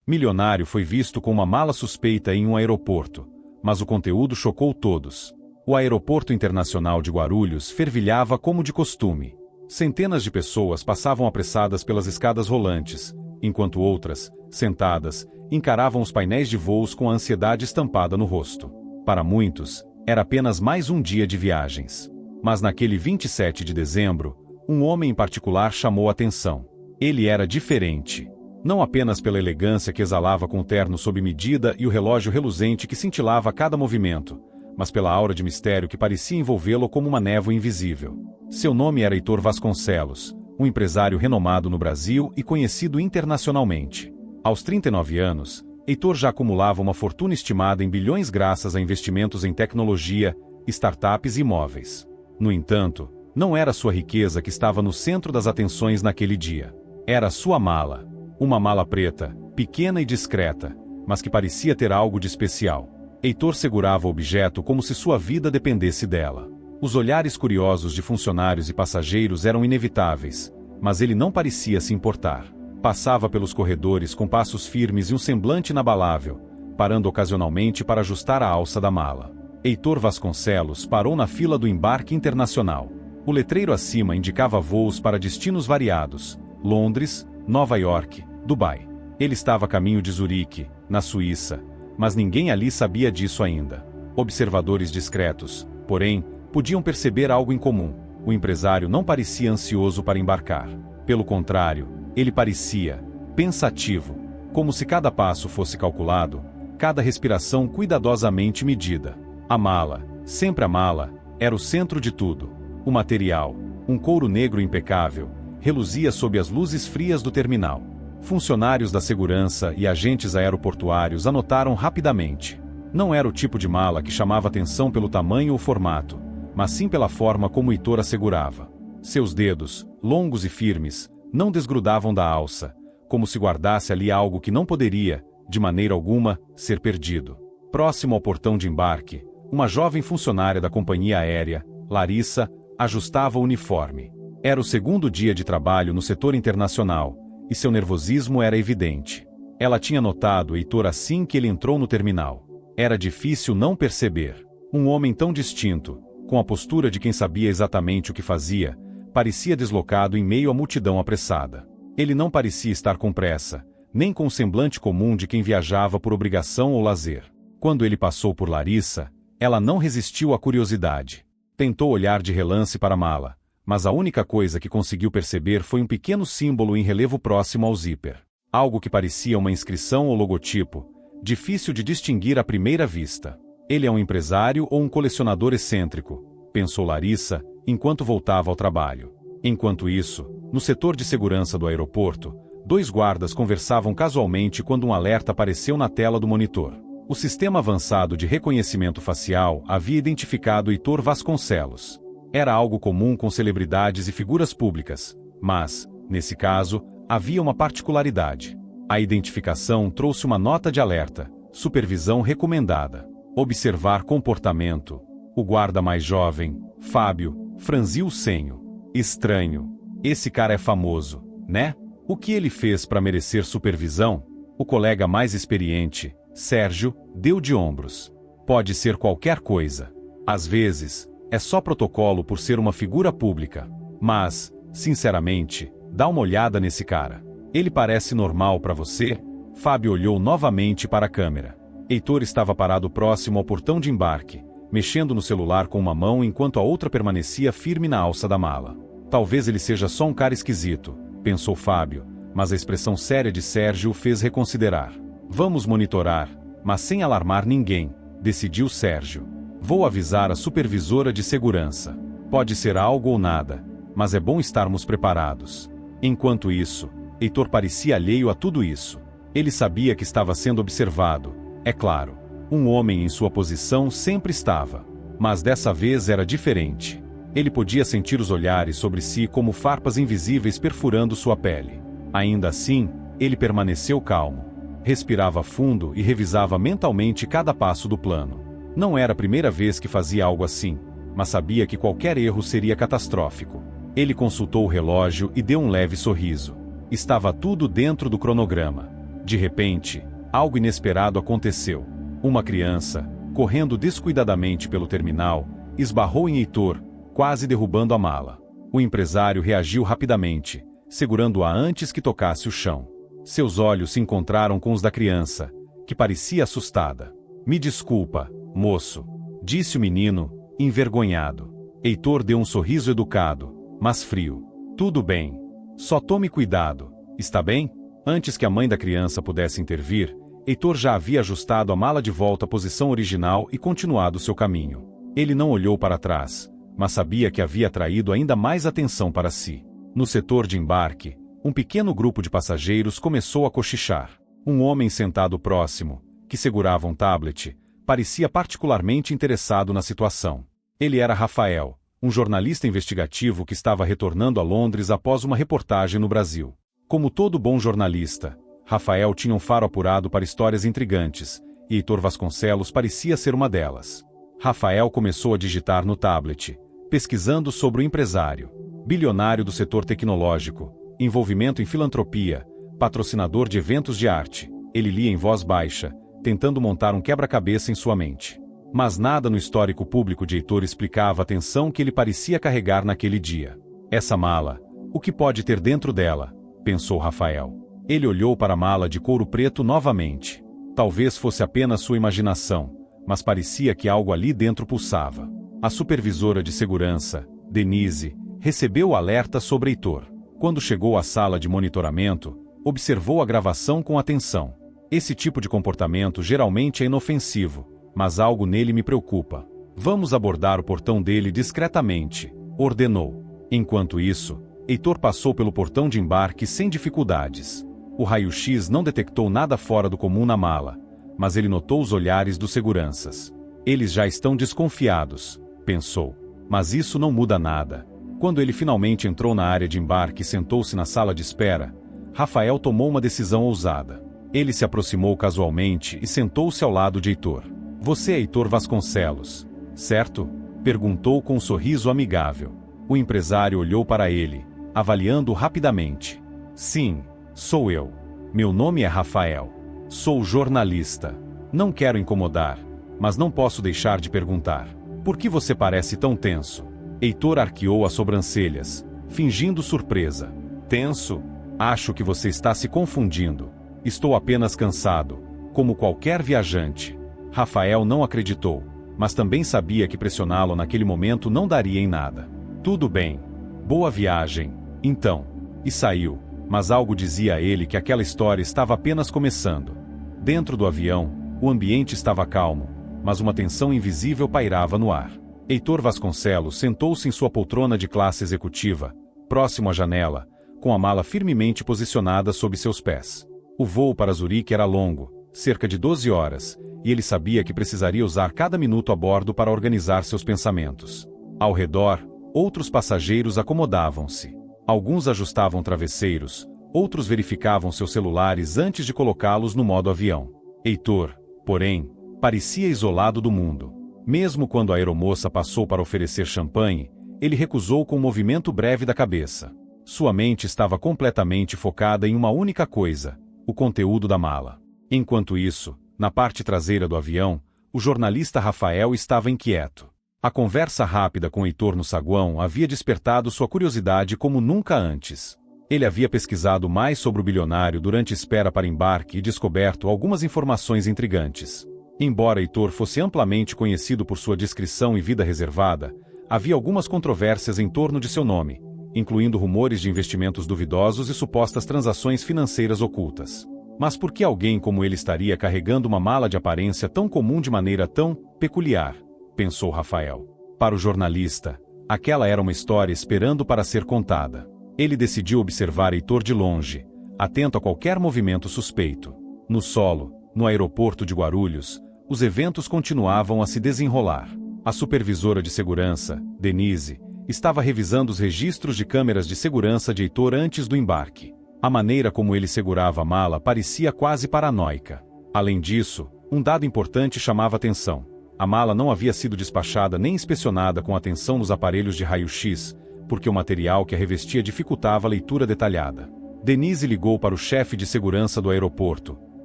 Milionário foi visto com uma mala suspeita em um aeroporto, mas o conteúdo chocou todos. O aeroporto internacional de Guarulhos fervilhava como de costume. Centenas de pessoas passavam apressadas pelas escadas rolantes, enquanto outras, sentadas, encaravam os painéis de voos com a ansiedade estampada no rosto. Para muitos, era apenas mais um dia de viagens. Mas naquele 27 de dezembro, um homem em particular chamou a atenção. Ele era diferente. Não apenas pela elegância que exalava com o terno sob medida e o relógio reluzente que cintilava a cada movimento, mas pela aura de mistério que parecia envolvê-lo como uma névoa invisível. Seu nome era Heitor Vasconcelos, um empresário renomado no Brasil e conhecido internacionalmente. Aos 39 anos, Heitor já acumulava uma fortuna estimada em bilhões graças a investimentos em tecnologia, startups e imóveis. No entanto, não era sua riqueza que estava no centro das atenções naquele dia. Era sua mala. Uma mala preta, pequena e discreta, mas que parecia ter algo de especial. Heitor segurava o objeto como se sua vida dependesse dela. Os olhares curiosos de funcionários e passageiros eram inevitáveis, mas ele não parecia se importar. Passava pelos corredores com passos firmes e um semblante inabalável, parando ocasionalmente para ajustar a alça da mala. Heitor Vasconcelos parou na fila do embarque internacional. O letreiro acima indicava voos para destinos variados: Londres, Nova York, Dubai. Ele estava a caminho de Zurique, na Suíça, mas ninguém ali sabia disso ainda. Observadores discretos, porém, podiam perceber algo em comum. O empresário não parecia ansioso para embarcar. Pelo contrário, ele parecia pensativo, como se cada passo fosse calculado, cada respiração cuidadosamente medida. A mala, sempre a mala, era o centro de tudo. O material, um couro negro impecável, reluzia sob as luzes frias do terminal. Funcionários da segurança e agentes aeroportuários anotaram rapidamente. Não era o tipo de mala que chamava atenção pelo tamanho ou formato, mas sim pela forma como Heitor a segurava. Seus dedos, longos e firmes, não desgrudavam da alça, como se guardasse ali algo que não poderia, de maneira alguma, ser perdido. Próximo ao portão de embarque, uma jovem funcionária da companhia aérea, Larissa, ajustava o uniforme. Era o segundo dia de trabalho no setor internacional, e seu nervosismo era evidente. Ela tinha notado Heitor assim que ele entrou no terminal. Era difícil não perceber. Um homem tão distinto, com a postura de quem sabia exatamente o que fazia, parecia deslocado em meio à multidão apressada. Ele não parecia estar com pressa, nem com o semblante comum de quem viajava por obrigação ou lazer. Quando ele passou por Larissa, ela não resistiu à curiosidade. Tentou olhar de relance para a mala, mas a única coisa que conseguiu perceber foi um pequeno símbolo em relevo próximo ao zíper. Algo que parecia uma inscrição ou logotipo, difícil de distinguir à primeira vista. Ele é um empresário ou um colecionador excêntrico, pensou Larissa, enquanto voltava ao trabalho. Enquanto isso, no setor de segurança do aeroporto, dois guardas conversavam casualmente quando um alerta apareceu na tela do monitor. O sistema avançado de reconhecimento facial havia identificado Heitor Vasconcelos. Era algo comum com celebridades e figuras públicas, mas, nesse caso, havia uma particularidade. A identificação trouxe uma nota de alerta: supervisão recomendada. Observar comportamento. O guarda mais jovem, Fábio, franziu o senho. Estranho. Esse cara é famoso, né? O que ele fez para merecer supervisão? O colega mais experiente, Sérgio, deu de ombros. Pode ser qualquer coisa. Às vezes, é só protocolo por ser uma figura pública. Mas, sinceramente, dá uma olhada nesse cara. Ele parece normal para você? Fábio olhou novamente para a câmera. Heitor estava parado próximo ao portão de embarque, mexendo no celular com uma mão enquanto a outra permanecia firme na alça da mala. Talvez ele seja só um cara esquisito, pensou Fábio, mas a expressão séria de Sérgio o fez reconsiderar. Vamos monitorar, mas sem alarmar ninguém, decidiu Sérgio. Vou avisar a supervisora de segurança. Pode ser algo ou nada, mas é bom estarmos preparados. Enquanto isso, Heitor parecia alheio a tudo isso. Ele sabia que estava sendo observado. É claro, um homem em sua posição sempre estava. Mas dessa vez era diferente. Ele podia sentir os olhares sobre si como farpas invisíveis perfurando sua pele. Ainda assim, ele permaneceu calmo. Respirava fundo e revisava mentalmente cada passo do plano. Não era a primeira vez que fazia algo assim, mas sabia que qualquer erro seria catastrófico. Ele consultou o relógio e deu um leve sorriso. Estava tudo dentro do cronograma. De repente, algo inesperado aconteceu. Uma criança, correndo descuidadamente pelo terminal, esbarrou em Heitor, quase derrubando a mala. O empresário reagiu rapidamente, segurando-a antes que tocasse o chão. Seus olhos se encontraram com os da criança, que parecia assustada. "Me desculpa, moço", disse o menino, envergonhado. Heitor deu um sorriso educado, mas frio. "Tudo bem. Só tome cuidado, está bem?" Antes que a mãe da criança pudesse intervir, Heitor já havia ajustado a mala de volta à posição original e continuado seu caminho. Ele não olhou para trás, mas sabia que havia atraído ainda mais atenção para si. No setor de embarque, um pequeno grupo de passageiros começou a cochichar. Um homem sentado próximo, que segurava um tablet, parecia particularmente interessado na situação. Ele era Rafael, um jornalista investigativo que estava retornando a Londres após uma reportagem no Brasil. Como todo bom jornalista, Rafael tinha um faro apurado para histórias intrigantes, e Heitor Vasconcelos parecia ser uma delas. Rafael começou a digitar no tablet, pesquisando sobre o empresário, bilionário do setor tecnológico, envolvimento em filantropia, patrocinador de eventos de arte. Ele lia em voz baixa, tentando montar um quebra-cabeça em sua mente. Mas nada no histórico público de Heitor explicava a tensão que ele parecia carregar naquele dia. "Essa mala, o que pode ter dentro dela?", pensou Rafael. Ele olhou para a mala de couro preto novamente. Talvez fosse apenas sua imaginação, mas parecia que algo ali dentro pulsava. A supervisora de segurança, Denise, recebeu o alerta sobre Heitor. Quando chegou à sala de monitoramento, observou a gravação com atenção. "Esse tipo de comportamento geralmente é inofensivo, mas algo nele me preocupa. Vamos abordar o portão dele discretamente", ordenou. Enquanto isso, Heitor passou pelo portão de embarque sem dificuldades. O raio-x não detectou nada fora do comum na mala, mas ele notou os olhares dos seguranças. "Eles já estão desconfiados", pensou. Mas isso não muda nada. Quando ele finalmente entrou na área de embarque e sentou-se na sala de espera, Rafael tomou uma decisão ousada. Ele se aproximou casualmente e sentou-se ao lado de Heitor. "Você é Heitor Vasconcelos, certo?", perguntou com um sorriso amigável. O empresário olhou para ele, avaliando-o rapidamente. "Sim, sou eu. Meu nome é Rafael. Sou jornalista. Não quero incomodar, mas não posso deixar de perguntar. Por que você parece tão tenso?" Heitor arqueou as sobrancelhas, fingindo surpresa. "Tenso? Acho que você está se confundindo. Estou apenas cansado, como qualquer viajante." Rafael não acreditou, mas também sabia que pressioná-lo naquele momento não daria em nada. "Tudo bem. Boa viagem, então." E saiu, mas algo dizia a ele que aquela história estava apenas começando. Dentro do avião, o ambiente estava calmo, mas uma tensão invisível pairava no ar. Heitor Vasconcelos sentou-se em sua poltrona de classe executiva, próximo à janela, com a mala firmemente posicionada sob seus pés. O voo para Zurique era longo, cerca de 12 horas, e ele sabia que precisaria usar cada minuto a bordo para organizar seus pensamentos. Ao redor, outros passageiros acomodavam-se. Alguns ajustavam travesseiros, outros verificavam seus celulares antes de colocá-los no modo avião. Heitor, porém, parecia isolado do mundo. Mesmo quando a aeromoça passou para oferecer champanhe, ele recusou com um movimento breve da cabeça. Sua mente estava completamente focada em uma única coisa: o conteúdo da mala. Enquanto isso, na parte traseira do avião, o jornalista Rafael estava inquieto. A conversa rápida com Heitor no saguão havia despertado sua curiosidade como nunca antes. Ele havia pesquisado mais sobre o bilionário durante espera para embarque e descoberto algumas informações intrigantes. Embora Heitor fosse amplamente conhecido por sua discrição e vida reservada, havia algumas controvérsias em torno de seu nome, incluindo rumores de investimentos duvidosos e supostas transações financeiras ocultas. Mas por que alguém como ele estaria carregando uma mala de aparência tão comum de maneira tão peculiar? Pensou Rafael. Para o jornalista, aquela era uma história esperando para ser contada. Ele decidiu observar Heitor de longe, atento a qualquer movimento suspeito. No solo, no aeroporto de Guarulhos, os eventos continuavam a se desenrolar. A supervisora de segurança, Denise, estava revisando os registros de câmeras de segurança de Heitor antes do embarque. A maneira como ele segurava a mala parecia quase paranoica. Além disso, um dado importante chamava atenção. A mala não havia sido despachada nem inspecionada com atenção nos aparelhos de raio-x, porque o material que a revestia dificultava a leitura detalhada. Denise ligou para o chefe de segurança do aeroporto,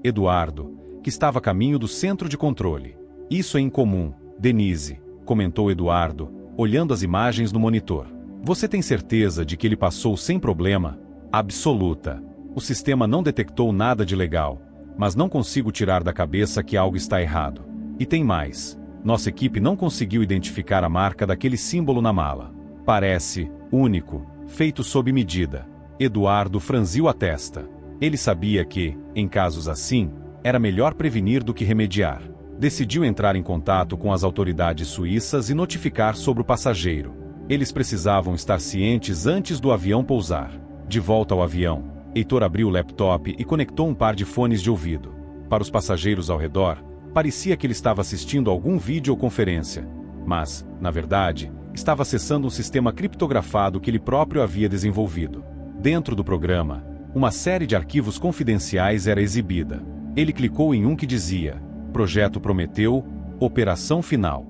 Eduardo, que estava a caminho do centro de controle. Isso é incomum, Denise, comentou Eduardo, olhando as imagens no monitor. Você tem certeza de que ele passou sem problema? Absoluta. O sistema não detectou nada de legal, mas não consigo tirar da cabeça que algo está errado. E tem mais. Nossa equipe não conseguiu identificar a marca daquele símbolo na mala. Parece único, feito sob medida. Eduardo franziu a testa. Ele sabia que, em casos assim, era melhor prevenir do que remediar. Decidiu entrar em contato com as autoridades suíças e notificar sobre o passageiro. Eles precisavam estar cientes antes do avião pousar. De volta ao avião, Heitor abriu o laptop e conectou um par de fones de ouvido. Para os passageiros ao redor, parecia que ele estava assistindo a algum vídeo ou conferência, mas, na verdade, estava acessando um sistema criptografado que ele próprio havia desenvolvido. Dentro do programa, uma série de arquivos confidenciais era exibida. Ele clicou em um que dizia: Projeto Prometeu, Operação Final.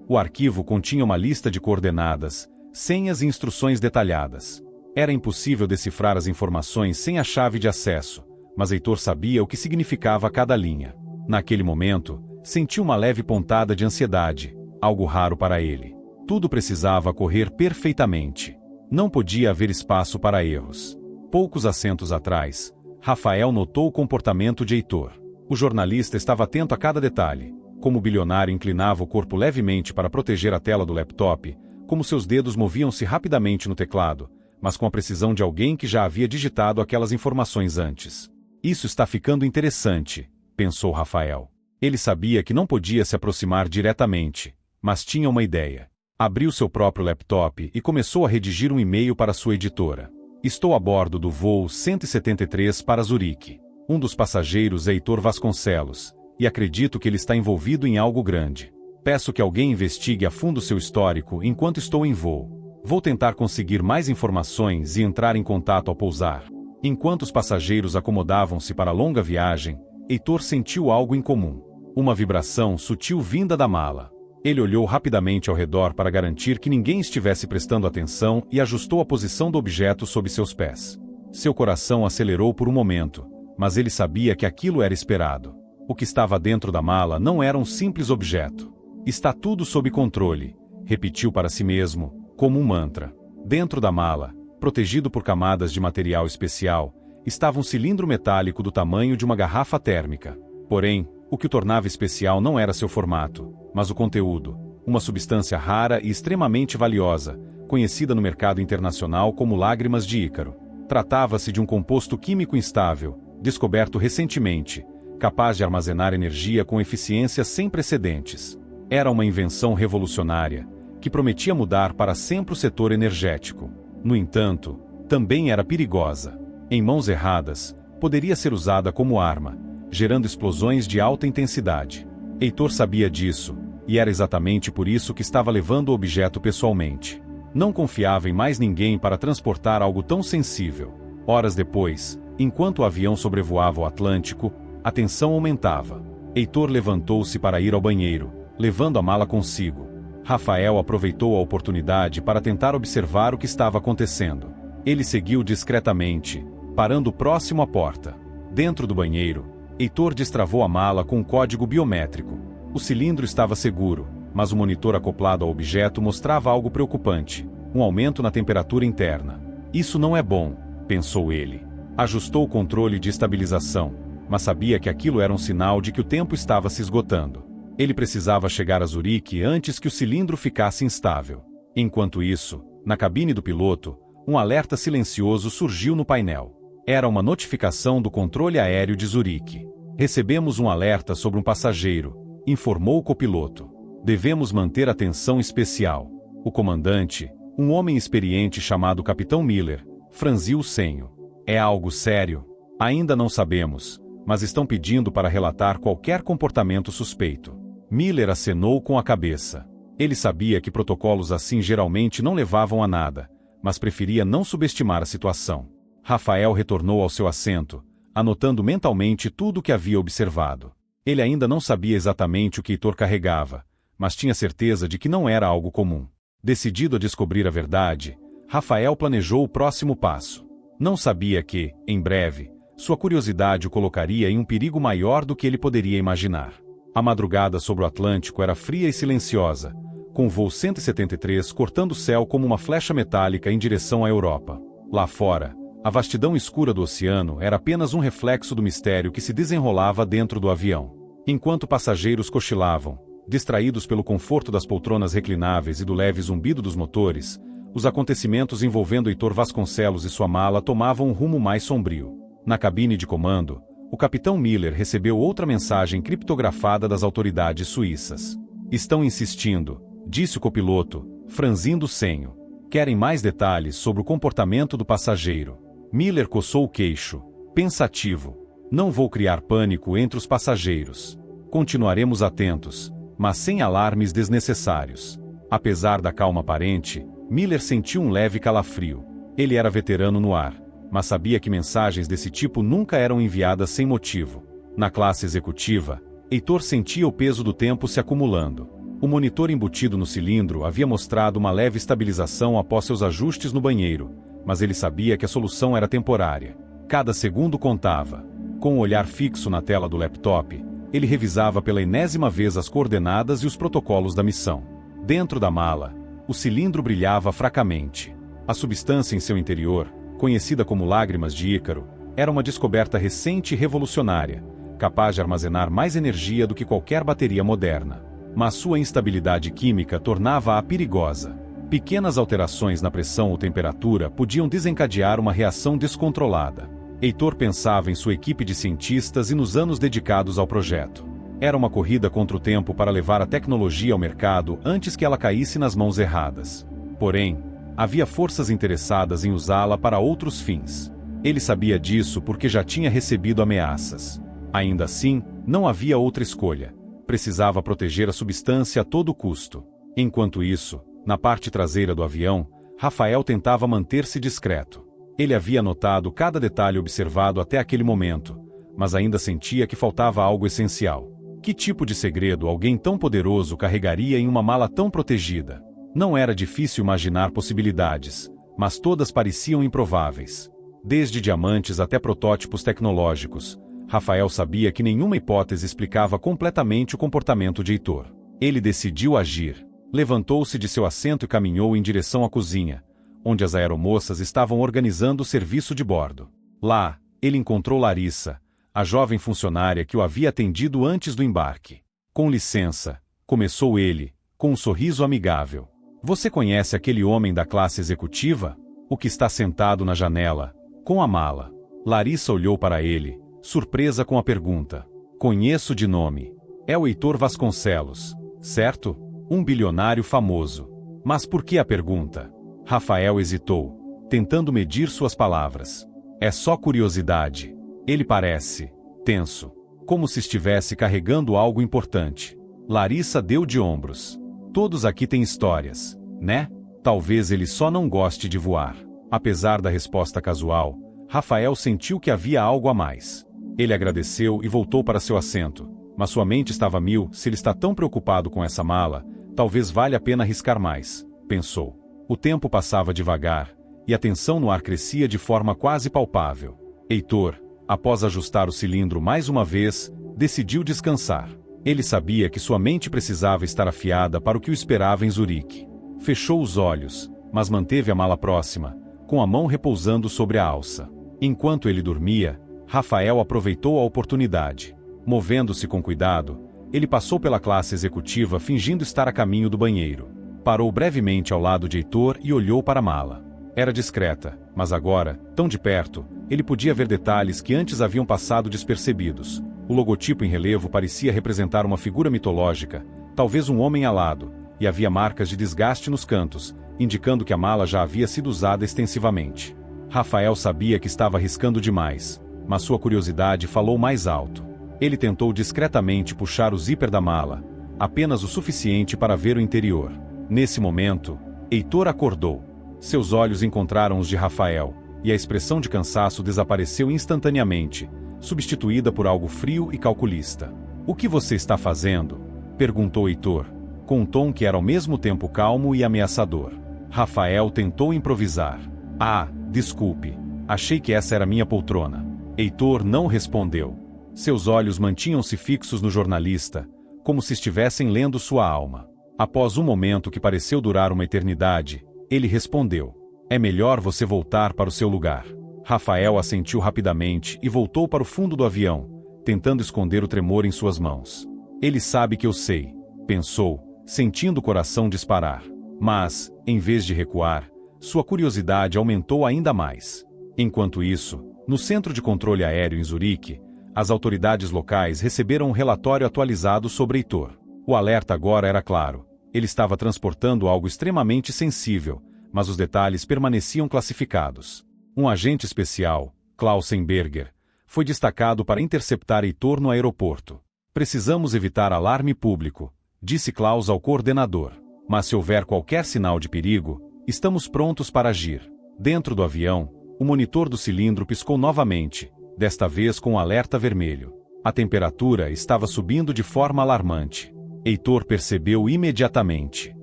O arquivo continha uma lista de coordenadas, senhas e instruções detalhadas. Era impossível decifrar as informações sem a chave de acesso, mas Heitor sabia o que significava cada linha. Naquele momento, sentiu uma leve pontada de ansiedade, algo raro para ele. Tudo precisava correr perfeitamente. Não podia haver espaço para erros. Poucos assentos atrás, Rafael notou o comportamento de Heitor. O jornalista estava atento a cada detalhe, como o bilionário inclinava o corpo levemente para proteger a tela do laptop, como seus dedos moviam-se rapidamente no teclado, mas com a precisão de alguém que já havia digitado aquelas informações antes. Isso está ficando interessante, pensou Rafael. Ele sabia que não podia se aproximar diretamente, mas tinha uma ideia. Abriu seu próprio laptop e começou a redigir um e-mail para sua editora. Estou a bordo do voo 173 para Zurique. Um dos passageiros é Heitor Vasconcelos, e acredito que ele está envolvido em algo grande. Peço que alguém investigue a fundo seu histórico enquanto estou em voo. Vou tentar conseguir mais informações e entrar em contato ao pousar. Enquanto os passageiros acomodavam-se para a longa viagem, Heitor sentiu algo incomum. Uma vibração sutil vinda da mala. Ele olhou rapidamente ao redor para garantir que ninguém estivesse prestando atenção e ajustou a posição do objeto sob seus pés. Seu coração acelerou por um momento, mas ele sabia que aquilo era esperado. O que estava dentro da mala não era um simples objeto. Está tudo sob controle, repetiu para si mesmo, como um mantra. Dentro da mala, protegido por camadas de material especial, estava um cilindro metálico do tamanho de uma garrafa térmica. Porém, o que o tornava especial não era seu formato, mas o conteúdo, uma substância rara e extremamente valiosa, conhecida no mercado internacional como lágrimas de Ícaro. Tratava-se de um composto químico instável, descoberto recentemente, capaz de armazenar energia com eficiência sem precedentes. Era uma invenção revolucionária, que prometia mudar para sempre o setor energético. No entanto, também era perigosa. Em mãos erradas, poderia ser usada como arma, gerando explosões de alta intensidade. Heitor sabia disso, e era exatamente por isso que estava levando o objeto pessoalmente. Não confiava em mais ninguém para transportar algo tão sensível. Horas depois, enquanto o avião sobrevoava o Atlântico, a tensão aumentava. Heitor levantou-se para ir ao banheiro, levando a mala consigo. Rafael aproveitou a oportunidade para tentar observar o que estava acontecendo. Ele seguiu discretamente, parando próximo à porta. Dentro do banheiro, Heitor destravou a mala com um código biométrico. O cilindro estava seguro, mas o monitor acoplado ao objeto mostrava algo preocupante: um aumento na temperatura interna. Isso não é bom, pensou ele. Ajustou o controle de estabilização, mas sabia que aquilo era um sinal de que o tempo estava se esgotando. Ele precisava chegar a Zurique antes que o cilindro ficasse instável. Enquanto isso, na cabine do piloto, um alerta silencioso surgiu no painel. Era uma notificação do controle aéreo de Zurique. Recebemos um alerta sobre um passageiro, informou o copiloto. Devemos manter atenção especial. O comandante, um homem experiente chamado Capitão Miller, franziu o senho. É algo sério? Ainda não sabemos, mas estão pedindo para relatar qualquer comportamento suspeito. Miller acenou com a cabeça. Ele sabia que protocolos assim geralmente não levavam a nada, mas preferia não subestimar a situação. Rafael retornou ao seu assento, anotando mentalmente tudo o que havia observado. Ele ainda não sabia exatamente o que Heitor carregava, mas tinha certeza de que não era algo comum. Decidido a descobrir a verdade, Rafael planejou o próximo passo. Não sabia que, em breve, Sua curiosidade o colocaria em um perigo maior do que ele poderia imaginar. A madrugada sobre o Atlântico era fria e silenciosa, com o voo 173 cortando o céu como uma flecha metálica em direção à Europa. Lá fora, a vastidão escura do oceano era apenas um reflexo do mistério que se desenrolava dentro do avião. Enquanto passageiros cochilavam, distraídos pelo conforto das poltronas reclináveis e do leve zumbido dos motores, os acontecimentos envolvendo Heitor Vasconcelos e sua mala tomavam um rumo mais sombrio. Na cabine de comando, o capitão Miller recebeu outra mensagem criptografada das autoridades suíças. "Estão insistindo", disse o copiloto, franzindo o senho. "Querem mais detalhes sobre o comportamento do passageiro." Miller coçou o queixo, pensativo. "Não vou criar pânico entre os passageiros. Continuaremos atentos, mas sem alarmes desnecessários." Apesar da calma aparente, Miller sentiu um leve calafrio. Ele era veterano no ar, mas sabia que mensagens desse tipo nunca eram enviadas sem motivo. Na classe executiva, Heitor sentia o peso do tempo se acumulando. O monitor embutido no cilindro havia mostrado uma leve estabilização após seus ajustes no banheiro, mas ele sabia que a solução era temporária. Cada segundo contava. Com o olhar fixo na tela do laptop, ele revisava pela enésima vez as coordenadas e os protocolos da missão. Dentro da mala, o cilindro brilhava fracamente. A substância em seu interior, conhecida como lágrimas de Ícaro, era uma descoberta recente e revolucionária, capaz de armazenar mais energia do que qualquer bateria moderna. Mas sua instabilidade química tornava-a perigosa. Pequenas alterações na pressão ou temperatura podiam desencadear uma reação descontrolada. Heitor pensava em sua equipe de cientistas e nos anos dedicados ao projeto. Era uma corrida contra o tempo para levar a tecnologia ao mercado antes que ela caísse nas mãos erradas. Porém, havia forças interessadas em usá-la para outros fins. Ele sabia disso porque já tinha recebido ameaças. Ainda assim, não havia outra escolha. Precisava proteger a substância a todo custo. Enquanto isso, na parte traseira do avião, Rafael tentava manter-se discreto. Ele havia notado cada detalhe observado até aquele momento, mas ainda sentia que faltava algo essencial. Que tipo de segredo alguém tão poderoso carregaria em uma mala tão protegida? Não era difícil imaginar possibilidades, mas todas pareciam improváveis. Desde diamantes até protótipos tecnológicos, Rafael sabia que nenhuma hipótese explicava completamente o comportamento de Heitor. Ele decidiu agir. Levantou-se de seu assento e caminhou em direção à cozinha, onde as aeromoças estavam organizando o serviço de bordo. Lá, ele encontrou Larissa, a jovem funcionária que o havia atendido antes do embarque. "Com licença", começou ele, com um sorriso amigável. "Você conhece aquele homem da classe executiva? O que está sentado na janela, com a mala?" Larissa olhou para ele, surpresa com a pergunta. "Conheço de nome. É o Heitor Vasconcelos, certo? Um bilionário famoso. Mas por que a pergunta?" Rafael hesitou, tentando medir suas palavras. "É só curiosidade." Ele parece tenso, como se estivesse carregando algo importante. Larissa deu de ombros. "Todos aqui têm histórias, né? Talvez ele só não goste de voar." Apesar da resposta casual, Rafael sentiu que havia algo a mais. Ele agradeceu e voltou para seu assento, mas sua mente estava a mil. "Se ele está tão preocupado com essa mala, talvez valha a pena arriscar mais", pensou. O tempo passava devagar, e a tensão no ar crescia de forma quase palpável. Heitor, após ajustar o cilindro mais uma vez, decidiu descansar. Ele sabia que sua mente precisava estar afiada para o que o esperava em Zurique. Fechou os olhos, mas manteve a mala próxima, com a mão repousando sobre a alça. Enquanto ele dormia, Rafael aproveitou a oportunidade. Movendo-se com cuidado, ele passou pela classe executiva fingindo estar a caminho do banheiro. Parou brevemente ao lado de Heitor e olhou para a mala. Era discreta, mas agora, tão de perto, ele podia ver detalhes que antes haviam passado despercebidos. O logotipo em relevo parecia representar uma figura mitológica, talvez um homem alado, e havia marcas de desgaste nos cantos, indicando que a mala já havia sido usada extensivamente. Rafael sabia que estava arriscando demais, mas sua curiosidade falou mais alto. Ele tentou discretamente puxar o zíper da mala, apenas o suficiente para ver o interior. Nesse momento, Heitor acordou. Seus olhos encontraram os de Rafael, e a expressão de cansaço desapareceu instantaneamente, substituída por algo frio e calculista. "O que você está fazendo?" perguntou Heitor, com um tom que era ao mesmo tempo calmo e ameaçador. Rafael tentou improvisar. "Ah, desculpe, achei que essa era minha poltrona." Heitor não respondeu. Seus olhos mantinham-se fixos no jornalista, como se estivessem lendo sua alma. Após um momento que pareceu durar uma eternidade, ele respondeu: "É melhor você voltar para o seu lugar." Rafael assentiu rapidamente e voltou para o fundo do avião, tentando esconder o tremor em suas mãos. "Ele sabe que eu sei", pensou, sentindo o coração disparar. Mas, em vez de recuar, sua curiosidade aumentou ainda mais. Enquanto isso, no Centro de Controle Aéreo em Zurique, as autoridades locais receberam um relatório atualizado sobre Heitor. O alerta agora era claro. Ele estava transportando algo extremamente sensível, mas os detalhes permaneciam classificados. Um agente especial, Klaus Semberger, foi destacado para interceptar Heitor no aeroporto. "Precisamos evitar alarme público", disse Klaus ao coordenador. "Mas se houver qualquer sinal de perigo, estamos prontos para agir." Dentro do avião, o monitor do cilindro piscou novamente, desta vez com um alerta vermelho. A temperatura estava subindo de forma alarmante. Heitor percebeu imediatamente.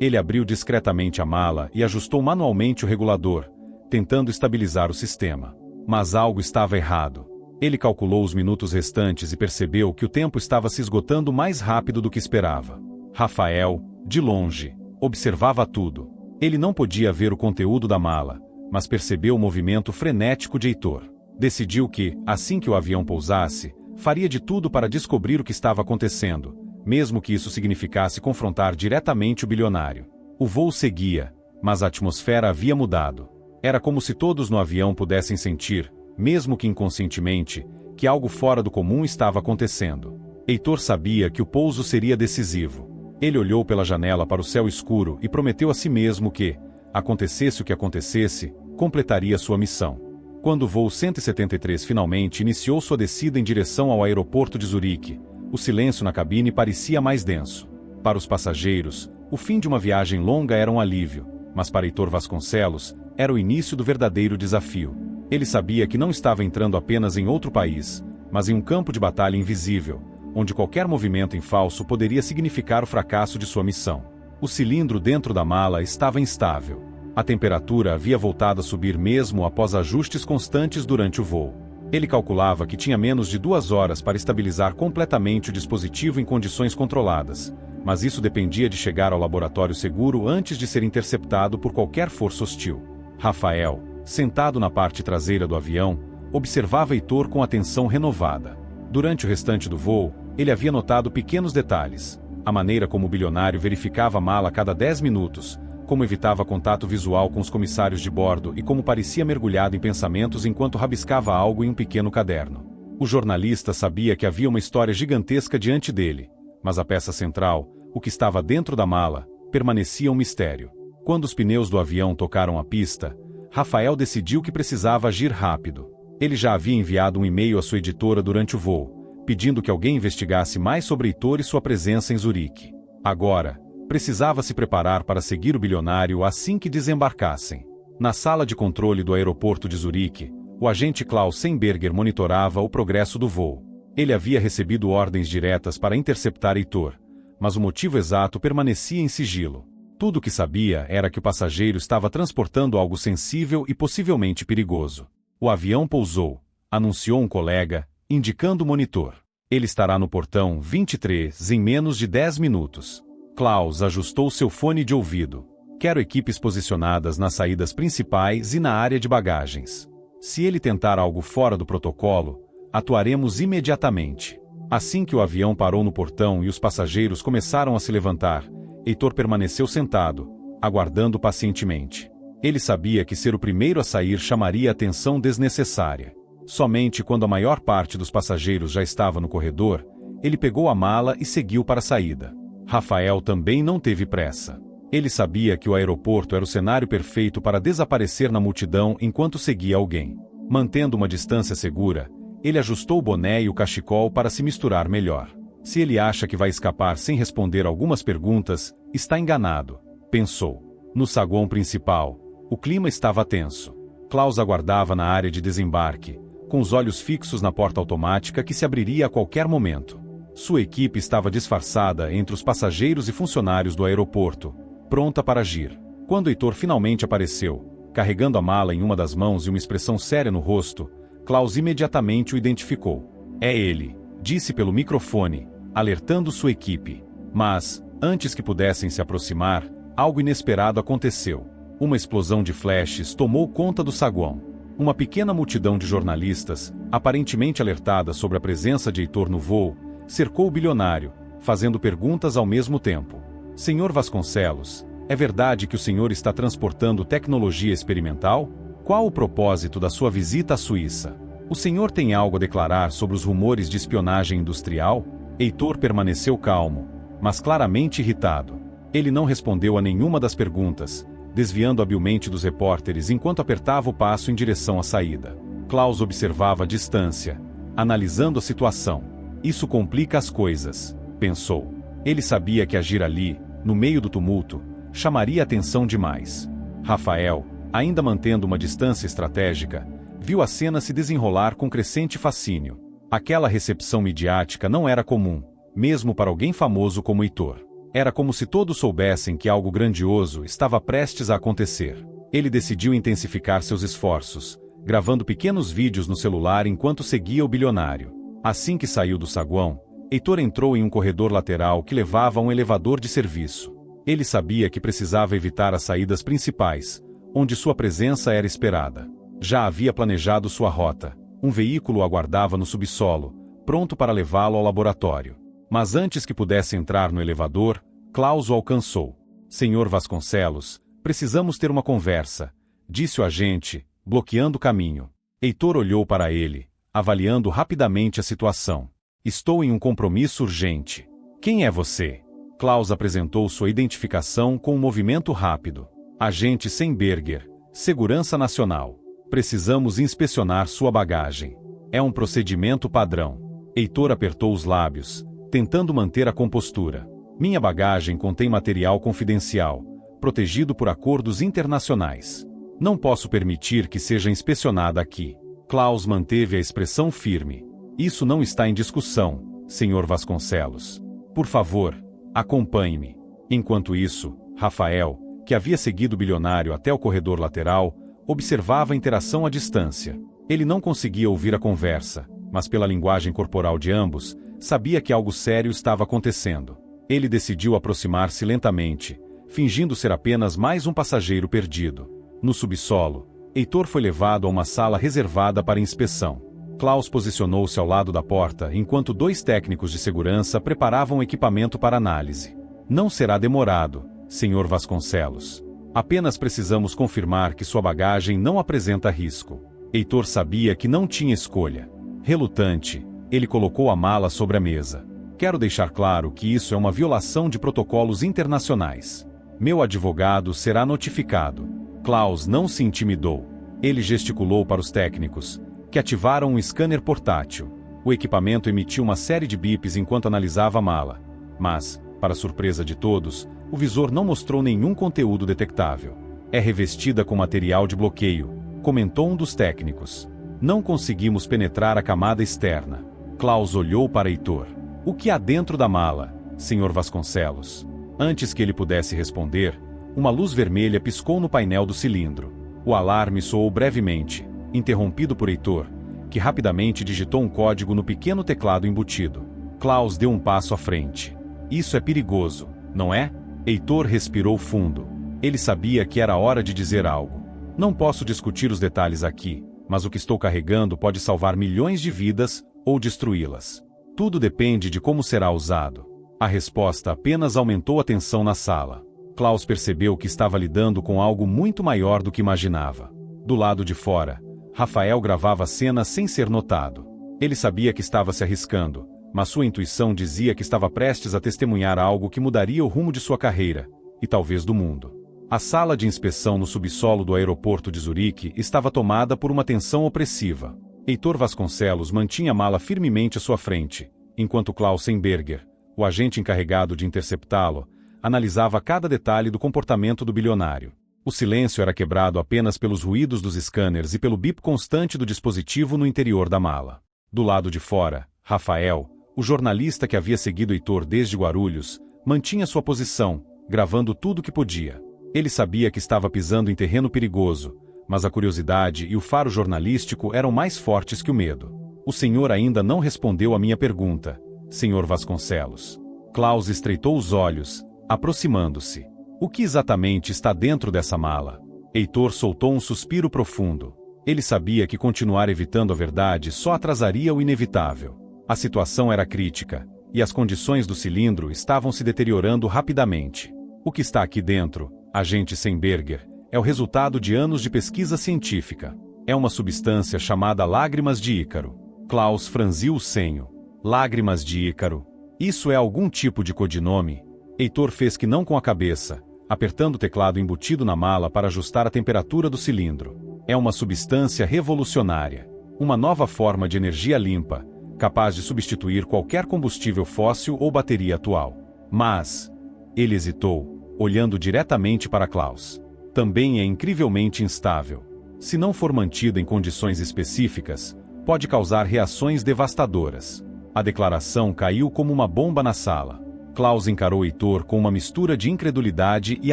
Ele abriu discretamente a mala e ajustou manualmente o regulador, tentando estabilizar o sistema. Mas algo estava errado. Ele calculou os minutos restantes e percebeu que o tempo estava se esgotando mais rápido do que esperava. Rafael, de longe, observava tudo. Ele não podia ver o conteúdo da mala, mas percebeu o movimento frenético de Heitor. Decidiu que, assim que o avião pousasse, faria de tudo para descobrir o que estava acontecendo, mesmo que isso significasse confrontar diretamente o bilionário. O voo seguia, mas a atmosfera havia mudado. Era como se todos no avião pudessem sentir, mesmo que inconscientemente, que algo fora do comum estava acontecendo. Heitor sabia que o pouso seria decisivo. Ele olhou pela janela para o céu escuro e prometeu a si mesmo que, acontecesse o que acontecesse, completaria sua missão. Quando o voo 173 finalmente iniciou sua descida em direção ao aeroporto de Zurique, o silêncio na cabine parecia mais denso. Para os passageiros, o fim de uma viagem longa era um alívio, mas para Heitor Vasconcelos, era o início do verdadeiro desafio. Ele sabia que não estava entrando apenas em outro país, mas em um campo de batalha invisível, onde qualquer movimento em falso poderia significar o fracasso de sua missão. O cilindro dentro da mala estava instável. A temperatura havia voltado a subir mesmo após ajustes constantes durante o voo. Ele calculava que tinha menos de 2 horas para estabilizar completamente o dispositivo em condições controladas, mas isso dependia de chegar ao laboratório seguro antes de ser interceptado por qualquer força hostil. Rafael, sentado na parte traseira do avião, observava Heitor com atenção renovada. Durante o restante do voo, ele havia notado pequenos detalhes. A maneira como o bilionário verificava a mala a cada 10 minutos, como evitava contato visual com os comissários de bordo e como parecia mergulhado em pensamentos enquanto rabiscava algo em um pequeno caderno. O jornalista sabia que havia uma história gigantesca diante dele, mas a peça central, o que estava dentro da mala, permanecia um mistério. Quando os pneus do avião tocaram a pista, Rafael decidiu que precisava agir rápido. Ele já havia enviado um e-mail à sua editora durante o voo, pedindo que alguém investigasse mais sobre Heitor e sua presença em Zurique. Agora, precisava se preparar para seguir o bilionário assim que desembarcassem. Na sala de controle do aeroporto de Zurique, o agente Klaus Semberger monitorava o progresso do voo. Ele havia recebido ordens diretas para interceptar Heitor, mas o motivo exato permanecia em sigilo. Tudo o que sabia era que o passageiro estava transportando algo sensível e possivelmente perigoso. O avião pousou, anunciou um colega, indicando o monitor. Ele estará no portão 23 em menos de 10 minutos. Klaus ajustou seu fone de ouvido. Quero equipes posicionadas nas saídas principais e na área de bagagens. Se ele tentar algo fora do protocolo, atuaremos imediatamente. Assim que o avião parou no portão e os passageiros começaram a se levantar, Heitor permaneceu sentado, aguardando pacientemente. Ele sabia que ser o primeiro a sair chamaria atenção desnecessária. Somente quando a maior parte dos passageiros já estava no corredor, ele pegou a mala e seguiu para a saída. Rafael também não teve pressa. Ele sabia que o aeroporto era o cenário perfeito para desaparecer na multidão enquanto seguia alguém. Mantendo uma distância segura, ele ajustou o boné e o cachecol para se misturar melhor. Se ele acha que vai escapar sem responder algumas perguntas, está enganado, pensou. No saguão principal, o clima estava tenso. Klaus aguardava na área de desembarque, com os olhos fixos na porta automática que se abriria a qualquer momento. Sua equipe estava disfarçada entre os passageiros e funcionários do aeroporto, pronta para agir. Quando Heitor finalmente apareceu, carregando a mala em uma das mãos e uma expressão séria no rosto, Klaus imediatamente o identificou. É ele, disse pelo microfone, alertando sua equipe. Mas, antes que pudessem se aproximar, algo inesperado aconteceu. Uma explosão de flashes tomou conta do saguão. Uma pequena multidão de jornalistas, aparentemente alertada sobre a presença de Heitor no voo, cercou o bilionário, fazendo perguntas ao mesmo tempo. Senhor Vasconcelos, é verdade que o senhor está transportando tecnologia experimental? Qual o propósito da sua visita à Suíça? O senhor tem algo a declarar sobre os rumores de espionagem industrial? Heitor permaneceu calmo, mas claramente irritado. Ele não respondeu a nenhuma das perguntas, desviando habilmente dos repórteres enquanto apertava o passo em direção à saída. Klaus observava à distância, analisando a situação. Isso complica as coisas, pensou. Ele sabia que agir ali, no meio do tumulto, chamaria atenção demais. Rafael, ainda mantendo uma distância estratégica, viu a cena se desenrolar com crescente fascínio. Aquela recepção midiática não era comum, mesmo para alguém famoso como Heitor. Era como se todos soubessem que algo grandioso estava prestes a acontecer. Ele decidiu intensificar seus esforços, gravando pequenos vídeos no celular enquanto seguia o bilionário. Assim que saiu do saguão, Heitor entrou em um corredor lateral que levava a um elevador de serviço. Ele sabia que precisava evitar as saídas principais, onde sua presença era esperada. Já havia planejado sua rota. Um veículo o aguardava no subsolo, pronto para levá-lo ao laboratório. Mas antes que pudesse entrar no elevador, Klaus o alcançou. Senhor Vasconcelos, precisamos ter uma conversa, disse o agente, bloqueando o caminho. Heitor olhou para ele, avaliando rapidamente a situação. Estou em um compromisso urgente. Quem é você? Klaus apresentou sua identificação com um movimento rápido. Agente Semberger, Segurança Nacional. Precisamos inspecionar sua bagagem. É um procedimento padrão. Heitor apertou os lábios, tentando manter a compostura. Minha bagagem contém material confidencial, protegido por acordos internacionais. Não posso permitir que seja inspecionada aqui. Klaus manteve a expressão firme. Isso não está em discussão, Sr. Vasconcelos. Por favor, acompanhe-me. Enquanto isso, Rafael, que havia seguido o bilionário até o corredor lateral, observava a interação à distância. Ele não conseguia ouvir a conversa, mas pela linguagem corporal de ambos, sabia que algo sério estava acontecendo. Ele decidiu aproximar-se lentamente, fingindo ser apenas mais um passageiro perdido. No subsolo, Heitor foi levado a uma sala reservada para inspeção. Klaus posicionou-se ao lado da porta enquanto dois técnicos de segurança preparavam o equipamento para análise. Não será demorado, Sr. Vasconcelos. Apenas precisamos confirmar que sua bagagem não apresenta risco. Heitor sabia que não tinha escolha. Relutante, ele colocou a mala sobre a mesa. Quero deixar claro que isso é uma violação de protocolos internacionais. Meu advogado será notificado. Klaus não se intimidou. Ele gesticulou para os técnicos, que ativaram um scanner portátil. O equipamento emitiu uma série de bips enquanto analisava a mala. Mas, para surpresa de todos, o visor não mostrou nenhum conteúdo detectável. É revestida com material de bloqueio, comentou um dos técnicos. Não conseguimos penetrar a camada externa. Klaus olhou para Heitor. O que há dentro da mala, Sr. Vasconcelos? Antes que ele pudesse responder, uma luz vermelha piscou no painel do cilindro. O alarme soou brevemente, interrompido por Heitor, que rapidamente digitou um código no pequeno teclado embutido. Klaus deu um passo à frente. Isso é perigoso, não é? Heitor respirou fundo. Ele sabia que era hora de dizer algo. Não posso discutir os detalhes aqui, mas o que estou carregando pode salvar milhões de vidas ou destruí-las. Tudo depende de como será usado. A resposta apenas aumentou a tensão na sala. Klaus percebeu que estava lidando com algo muito maior do que imaginava. Do lado de fora, Rafael gravava a cena sem ser notado. Ele sabia que estava se arriscando, mas sua intuição dizia que estava prestes a testemunhar algo que mudaria o rumo de sua carreira, e talvez do mundo. A sala de inspeção no subsolo do aeroporto de Zurique estava tomada por uma tensão opressiva. Heitor Vasconcelos mantinha a mala firmemente à sua frente, enquanto Klaus Semberger, o agente encarregado de interceptá-lo, analisava cada detalhe do comportamento do bilionário. O silêncio era quebrado apenas pelos ruídos dos scanners e pelo bip constante do dispositivo no interior da mala. Do lado de fora, Rafael, o jornalista que havia seguido Heitor desde Guarulhos, mantinha sua posição, gravando tudo o que podia. Ele sabia que estava pisando em terreno perigoso, mas a curiosidade e o faro jornalístico eram mais fortes que o medo. O senhor ainda não respondeu à minha pergunta, Sr. Vasconcelos. Klaus estreitou os olhos, aproximando-se. O que exatamente está dentro dessa mala? Heitor soltou um suspiro profundo. Ele sabia que continuar evitando a verdade só atrasaria o inevitável. A situação era crítica, e as condições do cilindro estavam se deteriorando rapidamente. O que está aqui dentro, agente Semberger, é o resultado de anos de pesquisa científica. É uma substância chamada lágrimas de Ícaro. Klaus franziu o senho. Lágrimas de Ícaro. Isso é algum tipo de codinome? Heitor fez que não com a cabeça, apertando o teclado embutido na mala para ajustar a temperatura do cilindro. É uma substância revolucionária. Uma nova forma de energia limpa, capaz de substituir qualquer combustível fóssil ou bateria atual. Mas... Ele hesitou, olhando diretamente para Klaus. Também é incrivelmente instável. Se não for mantida em condições específicas, pode causar reações devastadoras. A declaração caiu como uma bomba na sala. Klaus encarou Heitor com uma mistura de incredulidade e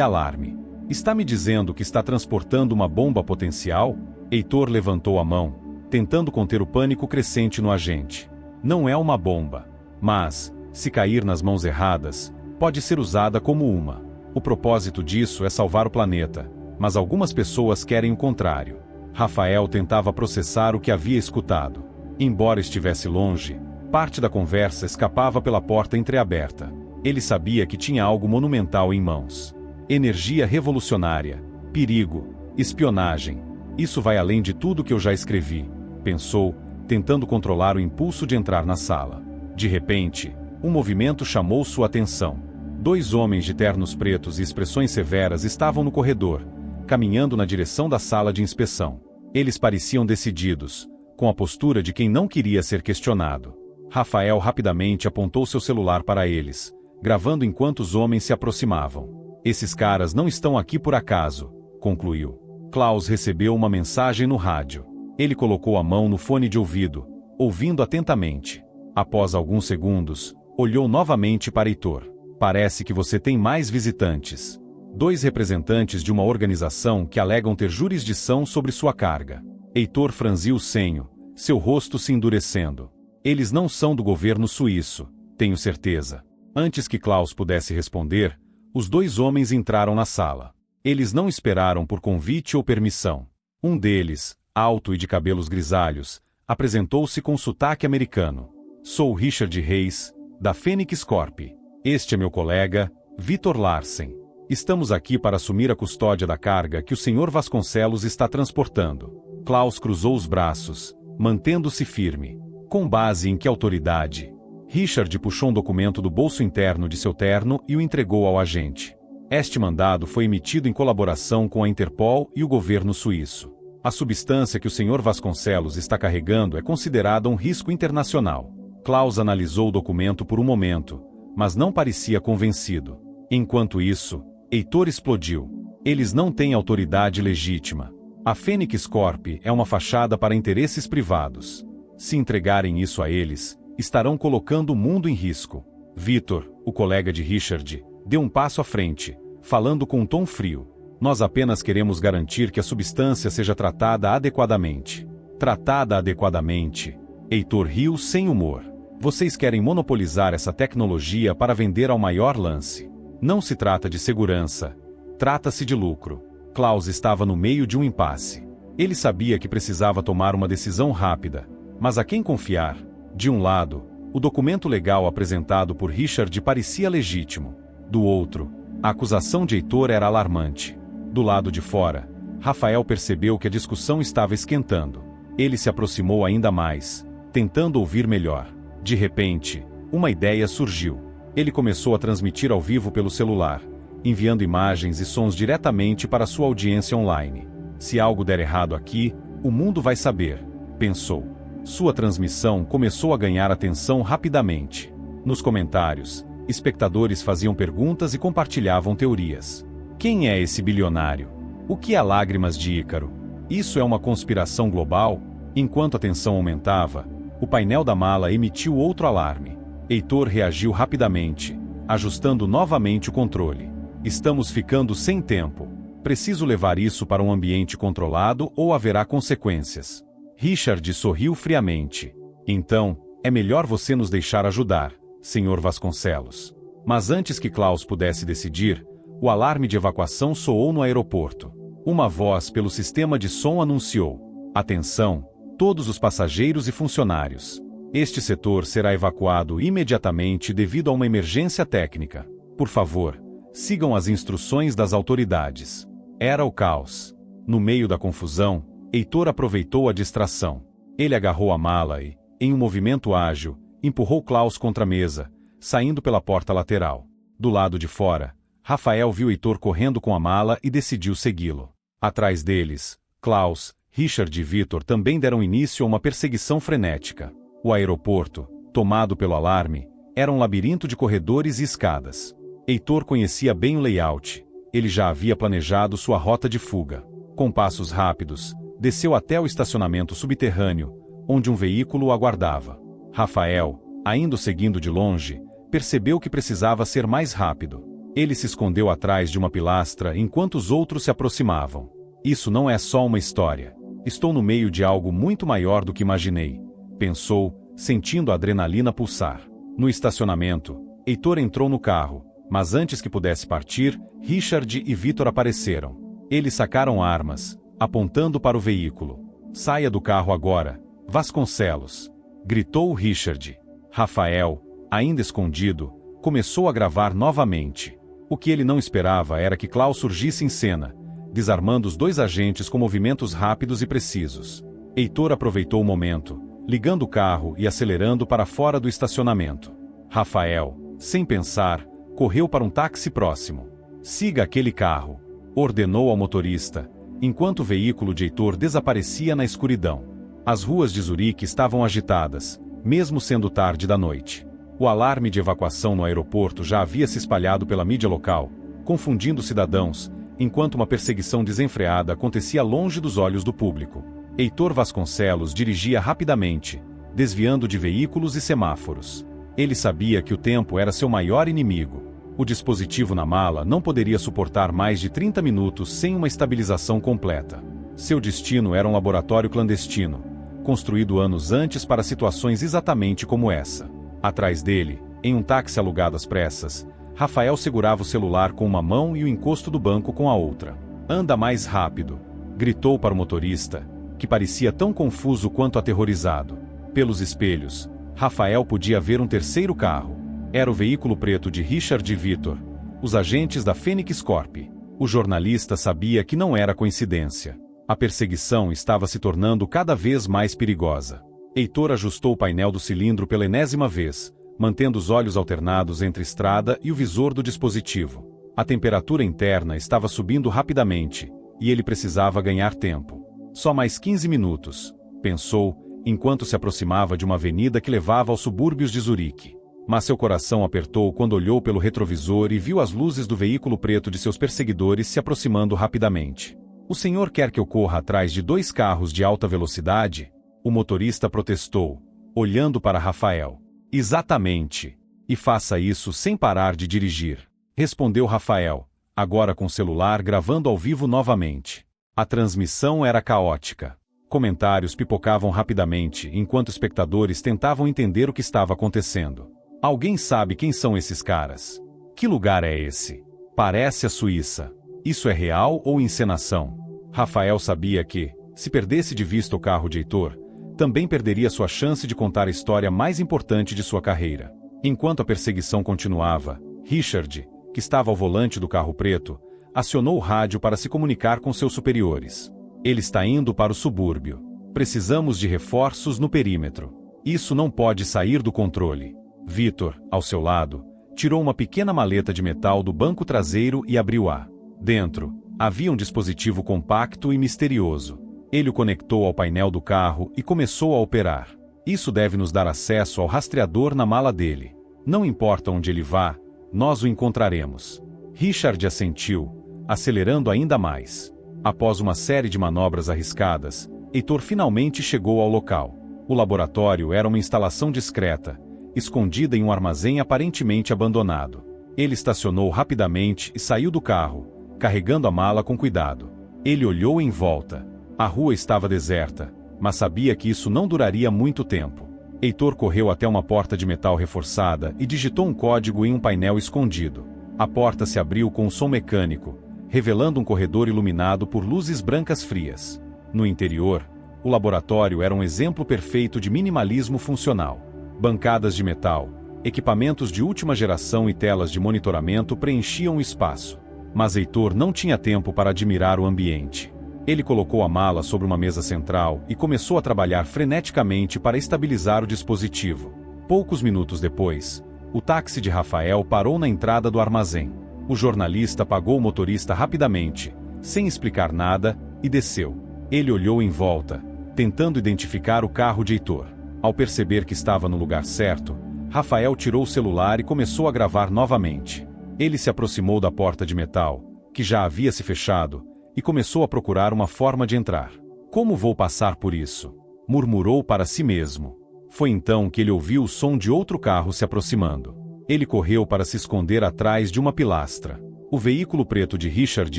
alarme. Está me dizendo que está transportando uma bomba potencial? Heitor levantou a mão, tentando conter o pânico crescente no agente. Não é uma bomba. Mas, se cair nas mãos erradas, pode ser usada como uma. O propósito disso é salvar o planeta, mas algumas pessoas querem o contrário. Rafael tentava processar o que havia escutado. Embora estivesse longe, parte da conversa escapava pela porta entreaberta. Ele sabia que tinha algo monumental em mãos. Energia revolucionária, perigo, espionagem. Isso vai além de tudo que eu já escrevi, pensou, tentando controlar o impulso de entrar na sala. De repente, um movimento chamou sua atenção. 2 homens de ternos pretos e expressões severas estavam no corredor, caminhando na direção da sala de inspeção. Eles pareciam decididos, com a postura de quem não queria ser questionado. Rafael rapidamente apontou seu celular para eles, gravando enquanto os homens se aproximavam. Esses caras não estão aqui por acaso, concluiu. Klaus recebeu uma mensagem no rádio. Ele colocou a mão no fone de ouvido, ouvindo atentamente. Após alguns segundos, olhou novamente para Heitor. Parece que você tem mais visitantes. 2 representantes de uma organização que alegam ter jurisdição sobre sua carga. Heitor franziu o senho, seu rosto se endurecendo. Eles não são do governo suíço, tenho certeza. Antes que Klaus pudesse responder, os 2 homens entraram na sala. Eles não esperaram por convite ou permissão. Um deles, alto e de cabelos grisalhos, apresentou-se com sotaque americano. Sou Richard Reis, da Fênix Corp. Este é meu colega, Vitor Larsen. Estamos aqui para assumir a custódia da carga que o Sr. Vasconcelos está transportando. Klaus cruzou os braços, mantendo-se firme. Com base em que autoridade? Richard puxou um documento do bolso interno de seu terno e o entregou ao agente. Este mandado foi emitido em colaboração com a Interpol e o governo suíço. A substância que o Sr. Vasconcelos está carregando é considerada um risco internacional. Klaus analisou o documento por um momento, mas não parecia convencido. Enquanto isso, Heitor explodiu. Eles não têm autoridade legítima. A Fênix Corp é uma fachada para interesses privados. Se entregarem isso a eles, estarão colocando o mundo em risco. Vitor, o colega de Richard, deu um passo à frente, falando com um tom frio. Nós apenas queremos garantir que a substância seja tratada adequadamente. Tratada adequadamente? Heitor riu sem humor. Vocês querem monopolizar essa tecnologia para vender ao maior lance. Não se trata de segurança. Trata-se de lucro. Klaus estava no meio de um impasse. Ele sabia que precisava tomar uma decisão rápida. Mas a quem confiar? De um lado, o documento legal apresentado por Richard parecia legítimo. Do outro, a acusação de Heitor era alarmante. Do lado de fora, Rafael percebeu que a discussão estava esquentando. Ele se aproximou ainda mais, tentando ouvir melhor. De repente, uma ideia surgiu. Ele começou a transmitir ao vivo pelo celular, enviando imagens e sons diretamente para sua audiência online. Se algo der errado aqui, o mundo vai saber, pensou. Sua transmissão começou a ganhar atenção rapidamente. Nos comentários, espectadores faziam perguntas e compartilhavam teorias. Quem é esse bilionário? O que é Lágrimas de Ícaro? Isso é uma conspiração global? Enquanto a tensão aumentava, o painel da mala emitiu outro alarme. Heitor reagiu rapidamente, ajustando novamente o controle. Estamos ficando sem tempo. Preciso levar isso para um ambiente controlado ou haverá consequências. Richard sorriu friamente. Então, é melhor você nos deixar ajudar, Sr. Vasconcelos. Mas antes que Klaus pudesse decidir, o alarme de evacuação soou no aeroporto. Uma voz pelo sistema de som anunciou: atenção, todos os passageiros e funcionários. Este setor será evacuado imediatamente devido a uma emergência técnica. Por favor, sigam as instruções das autoridades. Era o caos. No meio da confusão, Heitor aproveitou a distração. Ele agarrou a mala e, em um movimento ágil, empurrou Klaus contra a mesa, saindo pela porta lateral. Do lado de fora, Rafael viu Heitor correndo com a mala e decidiu segui-lo. Atrás deles, Klaus, Richard e Vitor também deram início a uma perseguição frenética. O aeroporto, tomado pelo alarme, era um labirinto de corredores e escadas. Heitor conhecia bem o layout. Ele já havia planejado sua rota de fuga. Com passos rápidos, desceu até o estacionamento subterrâneo, onde um veículo o aguardava. Rafael, ainda o seguindo de longe, percebeu que precisava ser mais rápido. Ele se escondeu atrás de uma pilastra enquanto os outros se aproximavam. Isso não é só uma história. Estou no meio de algo muito maior do que imaginei, pensou, sentindo a adrenalina pulsar. No estacionamento, Heitor entrou no carro, mas antes que pudesse partir, Richard e Vitor apareceram. Eles sacaram armas, apontando para o veículo. Saia do carro agora, Vasconcelos! Gritou Richard. Rafael, ainda escondido, começou a gravar novamente. O que ele não esperava era que Klaus surgisse em cena, desarmando os dois agentes com movimentos rápidos e precisos. Heitor aproveitou o momento, ligando o carro e acelerando para fora do estacionamento. Rafael, sem pensar, correu para um táxi próximo. Siga aquele carro, ordenou ao motorista, enquanto o veículo de Heitor desaparecia na escuridão. As ruas de Zurique estavam agitadas, mesmo sendo tarde da noite. O alarme de evacuação no aeroporto já havia se espalhado pela mídia local, confundindo cidadãos, enquanto uma perseguição desenfreada acontecia longe dos olhos do público. Heitor Vasconcelos dirigia rapidamente, desviando de veículos e semáforos. Ele sabia que o tempo era seu maior inimigo. O dispositivo na mala não poderia suportar mais de 30 minutos sem uma estabilização completa. Seu destino era um laboratório clandestino, construído anos antes para situações exatamente como essa. Atrás dele, em um táxi alugado às pressas, Rafael segurava o celular com uma mão e o encosto do banco com a outra. Anda mais rápido, gritou para o motorista, que parecia tão confuso quanto aterrorizado. Pelos espelhos, Rafael podia ver um terceiro carro. Era o veículo preto de Richard e Vitor, os agentes da Fênix Corp. O jornalista sabia que não era coincidência. A perseguição estava se tornando cada vez mais perigosa. Heitor ajustou o painel do cilindro pela enésima vez, mantendo os olhos alternados entre a estrada e o visor do dispositivo. A temperatura interna estava subindo rapidamente, e ele precisava ganhar tempo. Só mais 15 minutos, pensou, enquanto se aproximava de uma avenida que levava aos subúrbios de Zurique. Mas seu coração apertou quando olhou pelo retrovisor e viu as luzes do veículo preto de seus perseguidores se aproximando rapidamente. O senhor quer que eu corra atrás de 2 carros de alta velocidade? O motorista protestou, olhando para Rafael. Exatamente. E faça isso sem parar de dirigir, respondeu Rafael, agora com o celular gravando ao vivo novamente. A transmissão era caótica. Comentários pipocavam rapidamente enquanto espectadores tentavam entender o que estava acontecendo. Alguém sabe quem são esses caras? Que lugar é esse? Parece a Suíça. Isso é real ou encenação? Rafael sabia que, se perdesse de vista o carro de Heitor, também perderia sua chance de contar a história mais importante de sua carreira. Enquanto a perseguição continuava, Richard, que estava ao volante do carro preto, acionou o rádio para se comunicar com seus superiores. Ele está indo para o subúrbio. Precisamos de reforços no perímetro. Isso não pode sair do controle. Vitor, ao seu lado, tirou uma pequena maleta de metal do banco traseiro e abriu-a. Dentro, havia um dispositivo compacto e misterioso. Ele o conectou ao painel do carro e começou a operar. Isso deve nos dar acesso ao rastreador na mala dele. Não importa onde ele vá, nós o encontraremos. Richard assentiu, acelerando ainda mais. Após uma série de manobras arriscadas, Heitor finalmente chegou ao local. O laboratório era uma instalação discreta, escondida em um armazém aparentemente abandonado. Ele estacionou rapidamente e saiu do carro, carregando a mala com cuidado. Ele olhou em volta. A rua estava deserta, mas sabia que isso não duraria muito tempo. Heitor correu até uma porta de metal reforçada e digitou um código em um painel escondido. A porta se abriu com um som mecânico, revelando um corredor iluminado por luzes brancas frias. No interior, o laboratório era um exemplo perfeito de minimalismo funcional. Bancadas de metal, equipamentos de última geração e telas de monitoramento preenchiam o espaço. Mas Heitor não tinha tempo para admirar o ambiente. Ele colocou a mala sobre uma mesa central e começou a trabalhar freneticamente para estabilizar o dispositivo. Poucos minutos depois, o táxi de Rafael parou na entrada do armazém. O jornalista pagou o motorista rapidamente, sem explicar nada, e desceu. Ele olhou em volta, tentando identificar o carro de Heitor. Ao perceber que estava no lugar certo, Rafael tirou o celular e começou a gravar novamente. Ele se aproximou da porta de metal, que já havia se fechado, e começou a procurar uma forma de entrar. Como vou passar por isso? Murmurou para si mesmo. Foi então que ele ouviu o som de outro carro se aproximando. Ele correu para se esconder atrás de uma pilastra. O veículo preto de Richard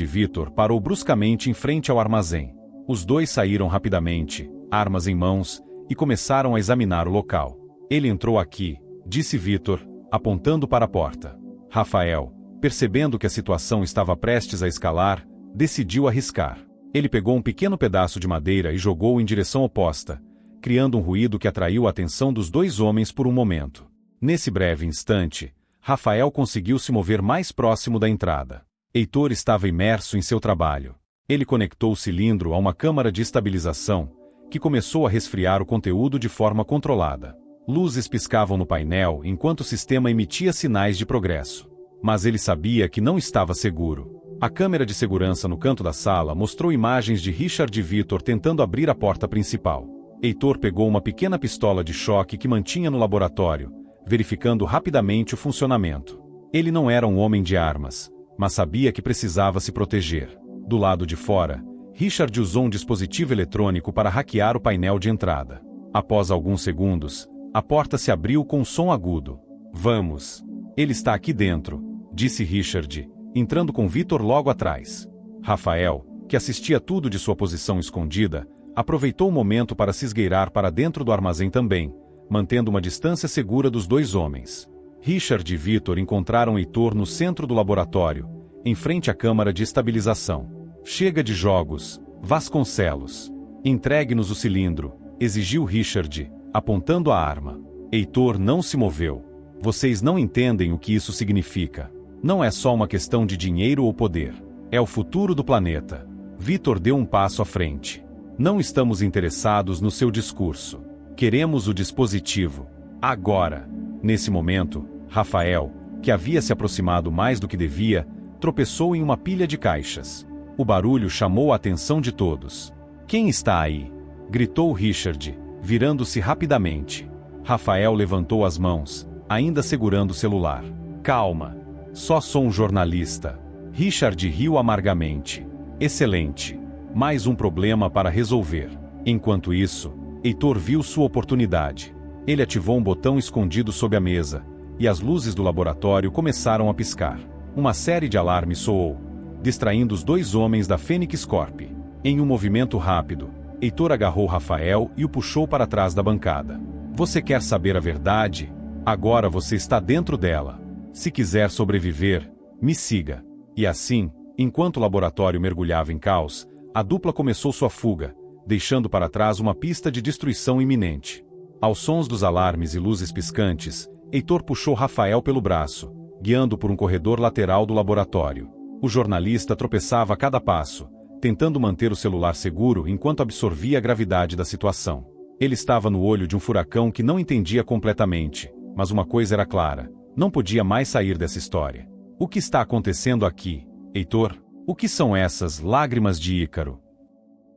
e Vitor parou bruscamente em frente ao armazém. Os dois saíram rapidamente, armas em mãos, e começaram a examinar o local. Ele entrou aqui, disse Vitor, apontando para a porta. Rafael, percebendo que a situação estava prestes a escalar, decidiu arriscar. Ele pegou um pequeno pedaço de madeira e jogou-o em direção oposta, criando um ruído que atraiu a atenção dos dois homens por um momento. Nesse breve instante, Rafael conseguiu se mover mais próximo da entrada. Heitor estava imerso em seu trabalho. Ele conectou o cilindro a uma câmara de estabilização, que começou a resfriar o conteúdo de forma controlada. Luzes piscavam no painel enquanto o sistema emitia sinais de progresso. Mas ele sabia que não estava seguro. A câmera de segurança no canto da sala mostrou imagens de Richard e Vitor tentando abrir a porta principal. Heitor pegou uma pequena pistola de choque que mantinha no laboratório, verificando rapidamente o funcionamento. Ele não era um homem de armas, mas sabia que precisava se proteger. Do lado de fora, Richard usou um dispositivo eletrônico para hackear o painel de entrada. Após alguns segundos, a porta se abriu com um som agudo. Vamos. Ele está aqui dentro, disse Richard, entrando com Vitor logo atrás. Rafael, que assistia tudo de sua posição escondida, aproveitou o momento para se esgueirar para dentro do armazém também, mantendo uma distância segura dos dois homens. Richard e Vitor encontraram Heitor no centro do laboratório, em frente à câmara de estabilização. Chega de jogos, Vasconcelos. Entregue-nos o cilindro, exigiu Richard, apontando a arma. Heitor não se moveu. Vocês não entendem o que isso significa. Não é só uma questão de dinheiro ou poder. É o futuro do planeta. Vitor deu um passo à frente. Não estamos interessados no seu discurso. Queremos o dispositivo. Agora. Nesse momento, Rafael, que havia se aproximado mais do que devia, tropeçou em uma pilha de caixas. O barulho chamou a atenção de todos. Quem está aí? Gritou Richard, virando-se rapidamente. Rafael levantou as mãos, ainda segurando o celular. Calma. Só sou um jornalista. Richard riu amargamente. Excelente. Mais um problema para resolver. Enquanto isso, Heitor viu sua oportunidade. Ele ativou um botão escondido sob a mesa, e as luzes do laboratório começaram a piscar. Uma série de alarmes soou, distraindo os dois homens da Fênix Corp. Em um movimento rápido, Heitor agarrou Rafael e o puxou para trás da bancada. Você quer saber a verdade? Agora você está dentro dela. Se quiser sobreviver, me siga. E assim, enquanto o laboratório mergulhava em caos, a dupla começou sua fuga, deixando para trás uma pista de destruição iminente. Aos sons dos alarmes e luzes piscantes, Heitor puxou Rafael pelo braço, guiando por um corredor lateral do laboratório. O jornalista tropeçava a cada passo, tentando manter o celular seguro enquanto absorvia a gravidade da situação. Ele estava no olho de um furacão que não entendia completamente, mas uma coisa era clara: não podia mais sair dessa história. O que está acontecendo aqui, Heitor? O que são essas lágrimas de Ícaro?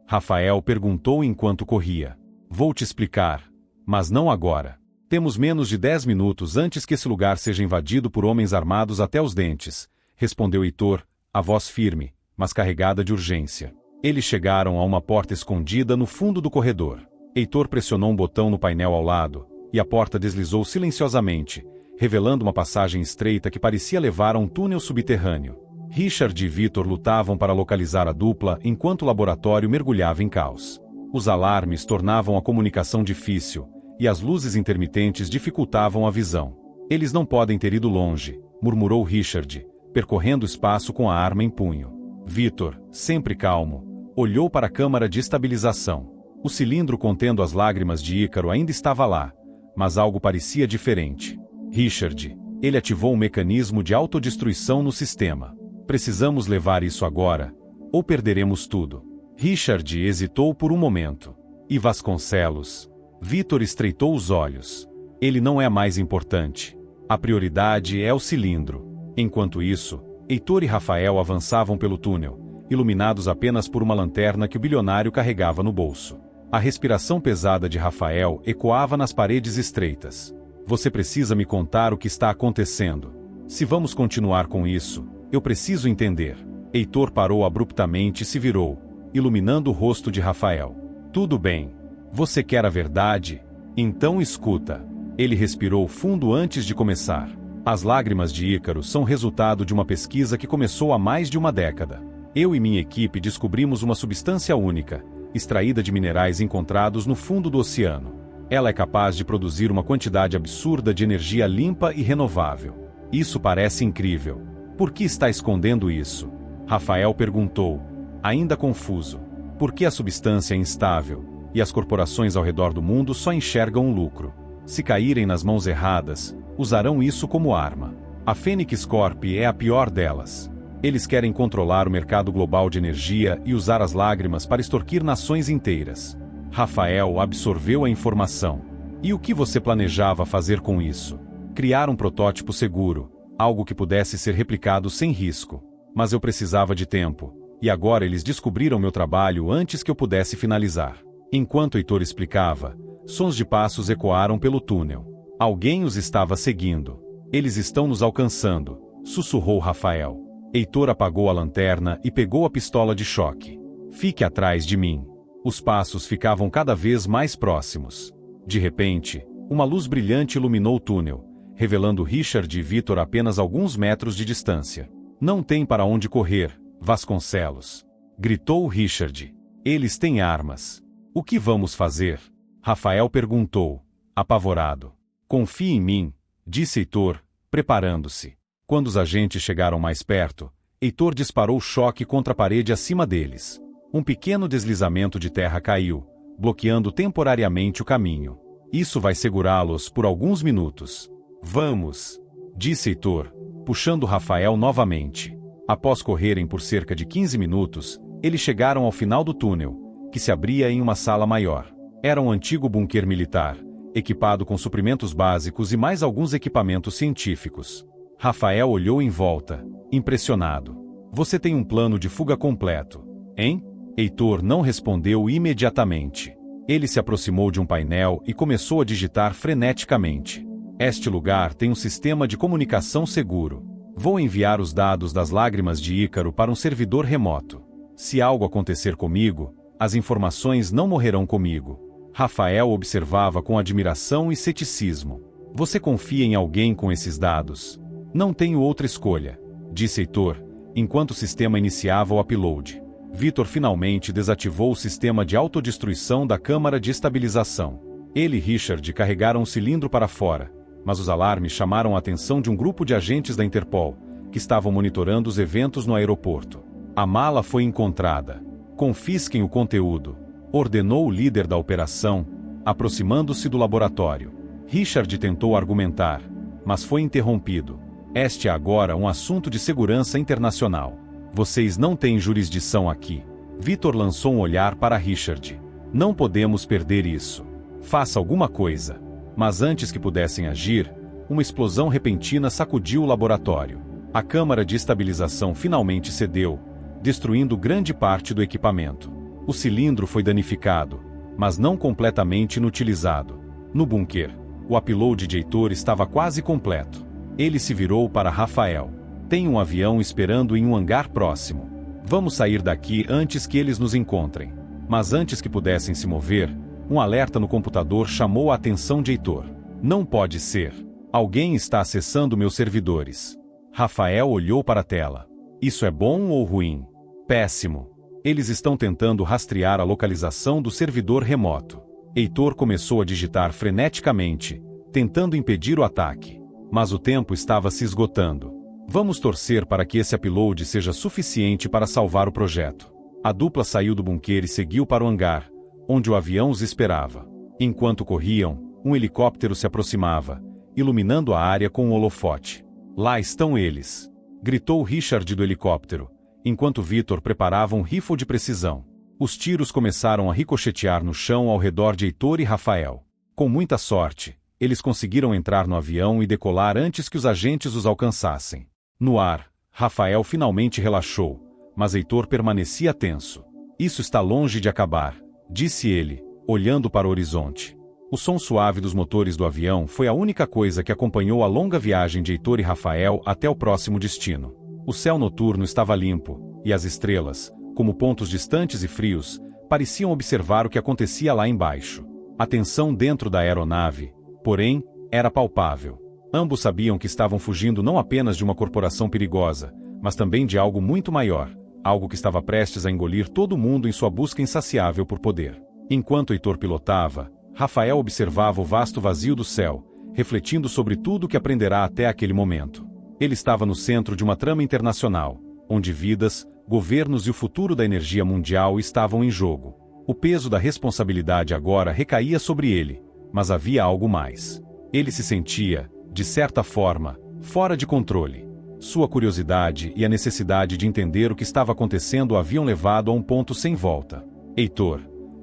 Rafael perguntou enquanto corria. Vou te explicar, mas não agora. Temos menos de 10 minutos antes que esse lugar seja invadido por homens armados até os dentes, respondeu Heitor, a voz firme, mas carregada de urgência. Eles chegaram a uma porta escondida no fundo do corredor. Heitor pressionou um botão no painel ao lado, e a porta deslizou silenciosamente, revelando uma passagem estreita que parecia levar a um túnel subterrâneo. Richard e Victor lutavam para localizar a dupla enquanto o laboratório mergulhava em caos. Os alarmes tornavam a comunicação difícil, e as luzes intermitentes dificultavam a visão. Eles não podem ter ido longe, murmurou Richard, percorrendo o espaço com a arma em punho. Victor, sempre calmo, olhou para a câmara de estabilização. O cilindro contendo as lágrimas de Ícaro ainda estava lá, mas algo parecia diferente. Richard, ele ativou um mecanismo de autodestruição no sistema. Precisamos levar isso agora, ou perderemos tudo. Richard hesitou por um momento. E Vasconcelos? Victor estreitou os olhos. Ele não é mais importante. A prioridade é o cilindro. Enquanto isso, Heitor e Rafael avançavam pelo túnel, iluminados apenas por uma lanterna que o bilionário carregava no bolso. A respiração pesada de Rafael ecoava nas paredes estreitas. Você precisa me contar o que está acontecendo. Se vamos continuar com isso, eu preciso entender. Heitor parou abruptamente e se virou, iluminando o rosto de Rafael. Tudo bem. Você quer a verdade? Então escuta. Ele respirou fundo antes de começar. As lágrimas de Ícaro são resultado de uma pesquisa que começou há mais de uma década. Eu e minha equipe descobrimos uma substância única, extraída de minerais encontrados no fundo do oceano. Ela é capaz de produzir uma quantidade absurda de energia limpa e renovável. Isso parece incrível. Por que está escondendo isso? Rafael perguntou, ainda confuso. Por que a substância é instável, e as corporações ao redor do mundo só enxergam o lucro? Se caírem nas mãos erradas, usarão isso como arma. A Fênix Corp é a pior delas. Eles querem controlar o mercado global de energia e usar as lágrimas para extorquir nações inteiras. Rafael absorveu a informação. E o que você planejava fazer com isso? Criar um protótipo seguro, algo que pudesse ser replicado sem risco. Mas eu precisava de tempo, e agora eles descobriram meu trabalho antes que eu pudesse finalizar. Enquanto Heitor explicava, sons de passos ecoaram pelo túnel. Alguém os estava seguindo. Eles estão nos alcançando, sussurrou Rafael. Heitor apagou a lanterna e pegou a pistola de choque. Fique atrás de mim. Os passos ficavam cada vez mais próximos. De repente, uma luz brilhante iluminou o túnel, revelando Richard e Victor a apenas alguns metros de distância. Não tem para onde correr, Vasconcelos, gritou Richard. Eles têm armas. O que vamos fazer? Rafael perguntou, apavorado. Confie em mim, disse Heitor, preparando-se. Quando os agentes chegaram mais perto, Heitor disparou choque contra a parede acima deles. Um pequeno deslizamento de terra caiu, bloqueando temporariamente o caminho. Isso vai segurá-los por alguns minutos. Vamos, disse Heitor, puxando Rafael novamente. Após correrem por cerca de 15 minutos, eles chegaram ao final do túnel, que se abria em uma sala maior. Era um antigo bunker militar, equipado com suprimentos básicos e mais alguns equipamentos científicos. Rafael olhou em volta, impressionado. Você tem um plano de fuga completo, hein? Heitor não respondeu imediatamente. Ele se aproximou de um painel e começou a digitar freneticamente. Este lugar tem um sistema de comunicação seguro. Vou enviar os dados das lágrimas de Ícaro para um servidor remoto. Se algo acontecer comigo, as informações não morrerão comigo. Rafael observava com admiração e ceticismo. Você confia em alguém com esses dados? Não tenho outra escolha, disse Heitor, enquanto o sistema iniciava o upload. Victor finalmente desativou o sistema de autodestruição da câmara de estabilização. Ele e Richard carregaram o cilindro para fora, mas os alarmes chamaram a atenção de um grupo de agentes da Interpol, que estavam monitorando os eventos no aeroporto. A mala foi encontrada. Confisquem o conteúdo, ordenou o líder da operação, aproximando-se do laboratório. Richard tentou argumentar, mas foi interrompido. Este é agora um assunto de segurança internacional. Vocês não têm jurisdição aqui. Victor lançou um olhar para Richard. Não podemos perder isso. Faça alguma coisa. Mas antes que pudessem agir, uma explosão repentina sacudiu o laboratório. A câmara de estabilização finalmente cedeu, destruindo grande parte do equipamento. O cilindro foi danificado, mas não completamente inutilizado. No bunker, o upload de Heitor estava quase completo. Ele se virou para Rafael. Tem um avião esperando em um hangar próximo. Vamos sair daqui antes que eles nos encontrem. Mas antes que pudessem se mover, um alerta no computador chamou a atenção de Heitor. Não pode ser. Alguém está acessando meus servidores. Rafael olhou para a tela. Isso é bom ou ruim? Péssimo. Eles estão tentando rastrear a localização do servidor remoto. Heitor começou a digitar freneticamente, tentando impedir o ataque. Mas o tempo estava se esgotando. Vamos torcer para que esse upload seja suficiente para salvar o projeto. A dupla saiu do bunker e seguiu para o hangar, onde o avião os esperava. Enquanto corriam, um helicóptero se aproximava, iluminando a área com um holofote. Lá estão eles! Gritou Richard do helicóptero, enquanto Victor preparava um rifle de precisão. Os tiros começaram a ricochetear no chão ao redor de Heitor e Rafael. Com muita sorte, eles conseguiram entrar no avião e decolar antes que os agentes os alcançassem. No ar, Rafael finalmente relaxou, mas Heitor permanecia tenso. Isso está longe de acabar, disse ele, olhando para o horizonte. O som suave dos motores do avião foi a única coisa que acompanhou a longa viagem de Heitor e Rafael até o próximo destino. O céu noturno estava limpo, e as estrelas, como pontos distantes e frios, pareciam observar o que acontecia lá embaixo. A tensão dentro da aeronave, porém, era palpável. Ambos sabiam que estavam fugindo não apenas de uma corporação perigosa, mas também de algo muito maior, algo que estava prestes a engolir todo mundo em sua busca insaciável por poder. Enquanto Heitor pilotava, Rafael observava o vasto vazio do céu, refletindo sobre tudo o que aprenderá até aquele momento. Ele estava no centro de uma trama internacional, onde vidas, governos e o futuro da energia mundial estavam em jogo. O peso da responsabilidade agora recaía sobre ele, mas havia algo mais. Ele se sentia, de certa forma, fora de controle. Sua curiosidade e a necessidade de entender o que estava acontecendo o haviam levado a um ponto sem volta. Heitor,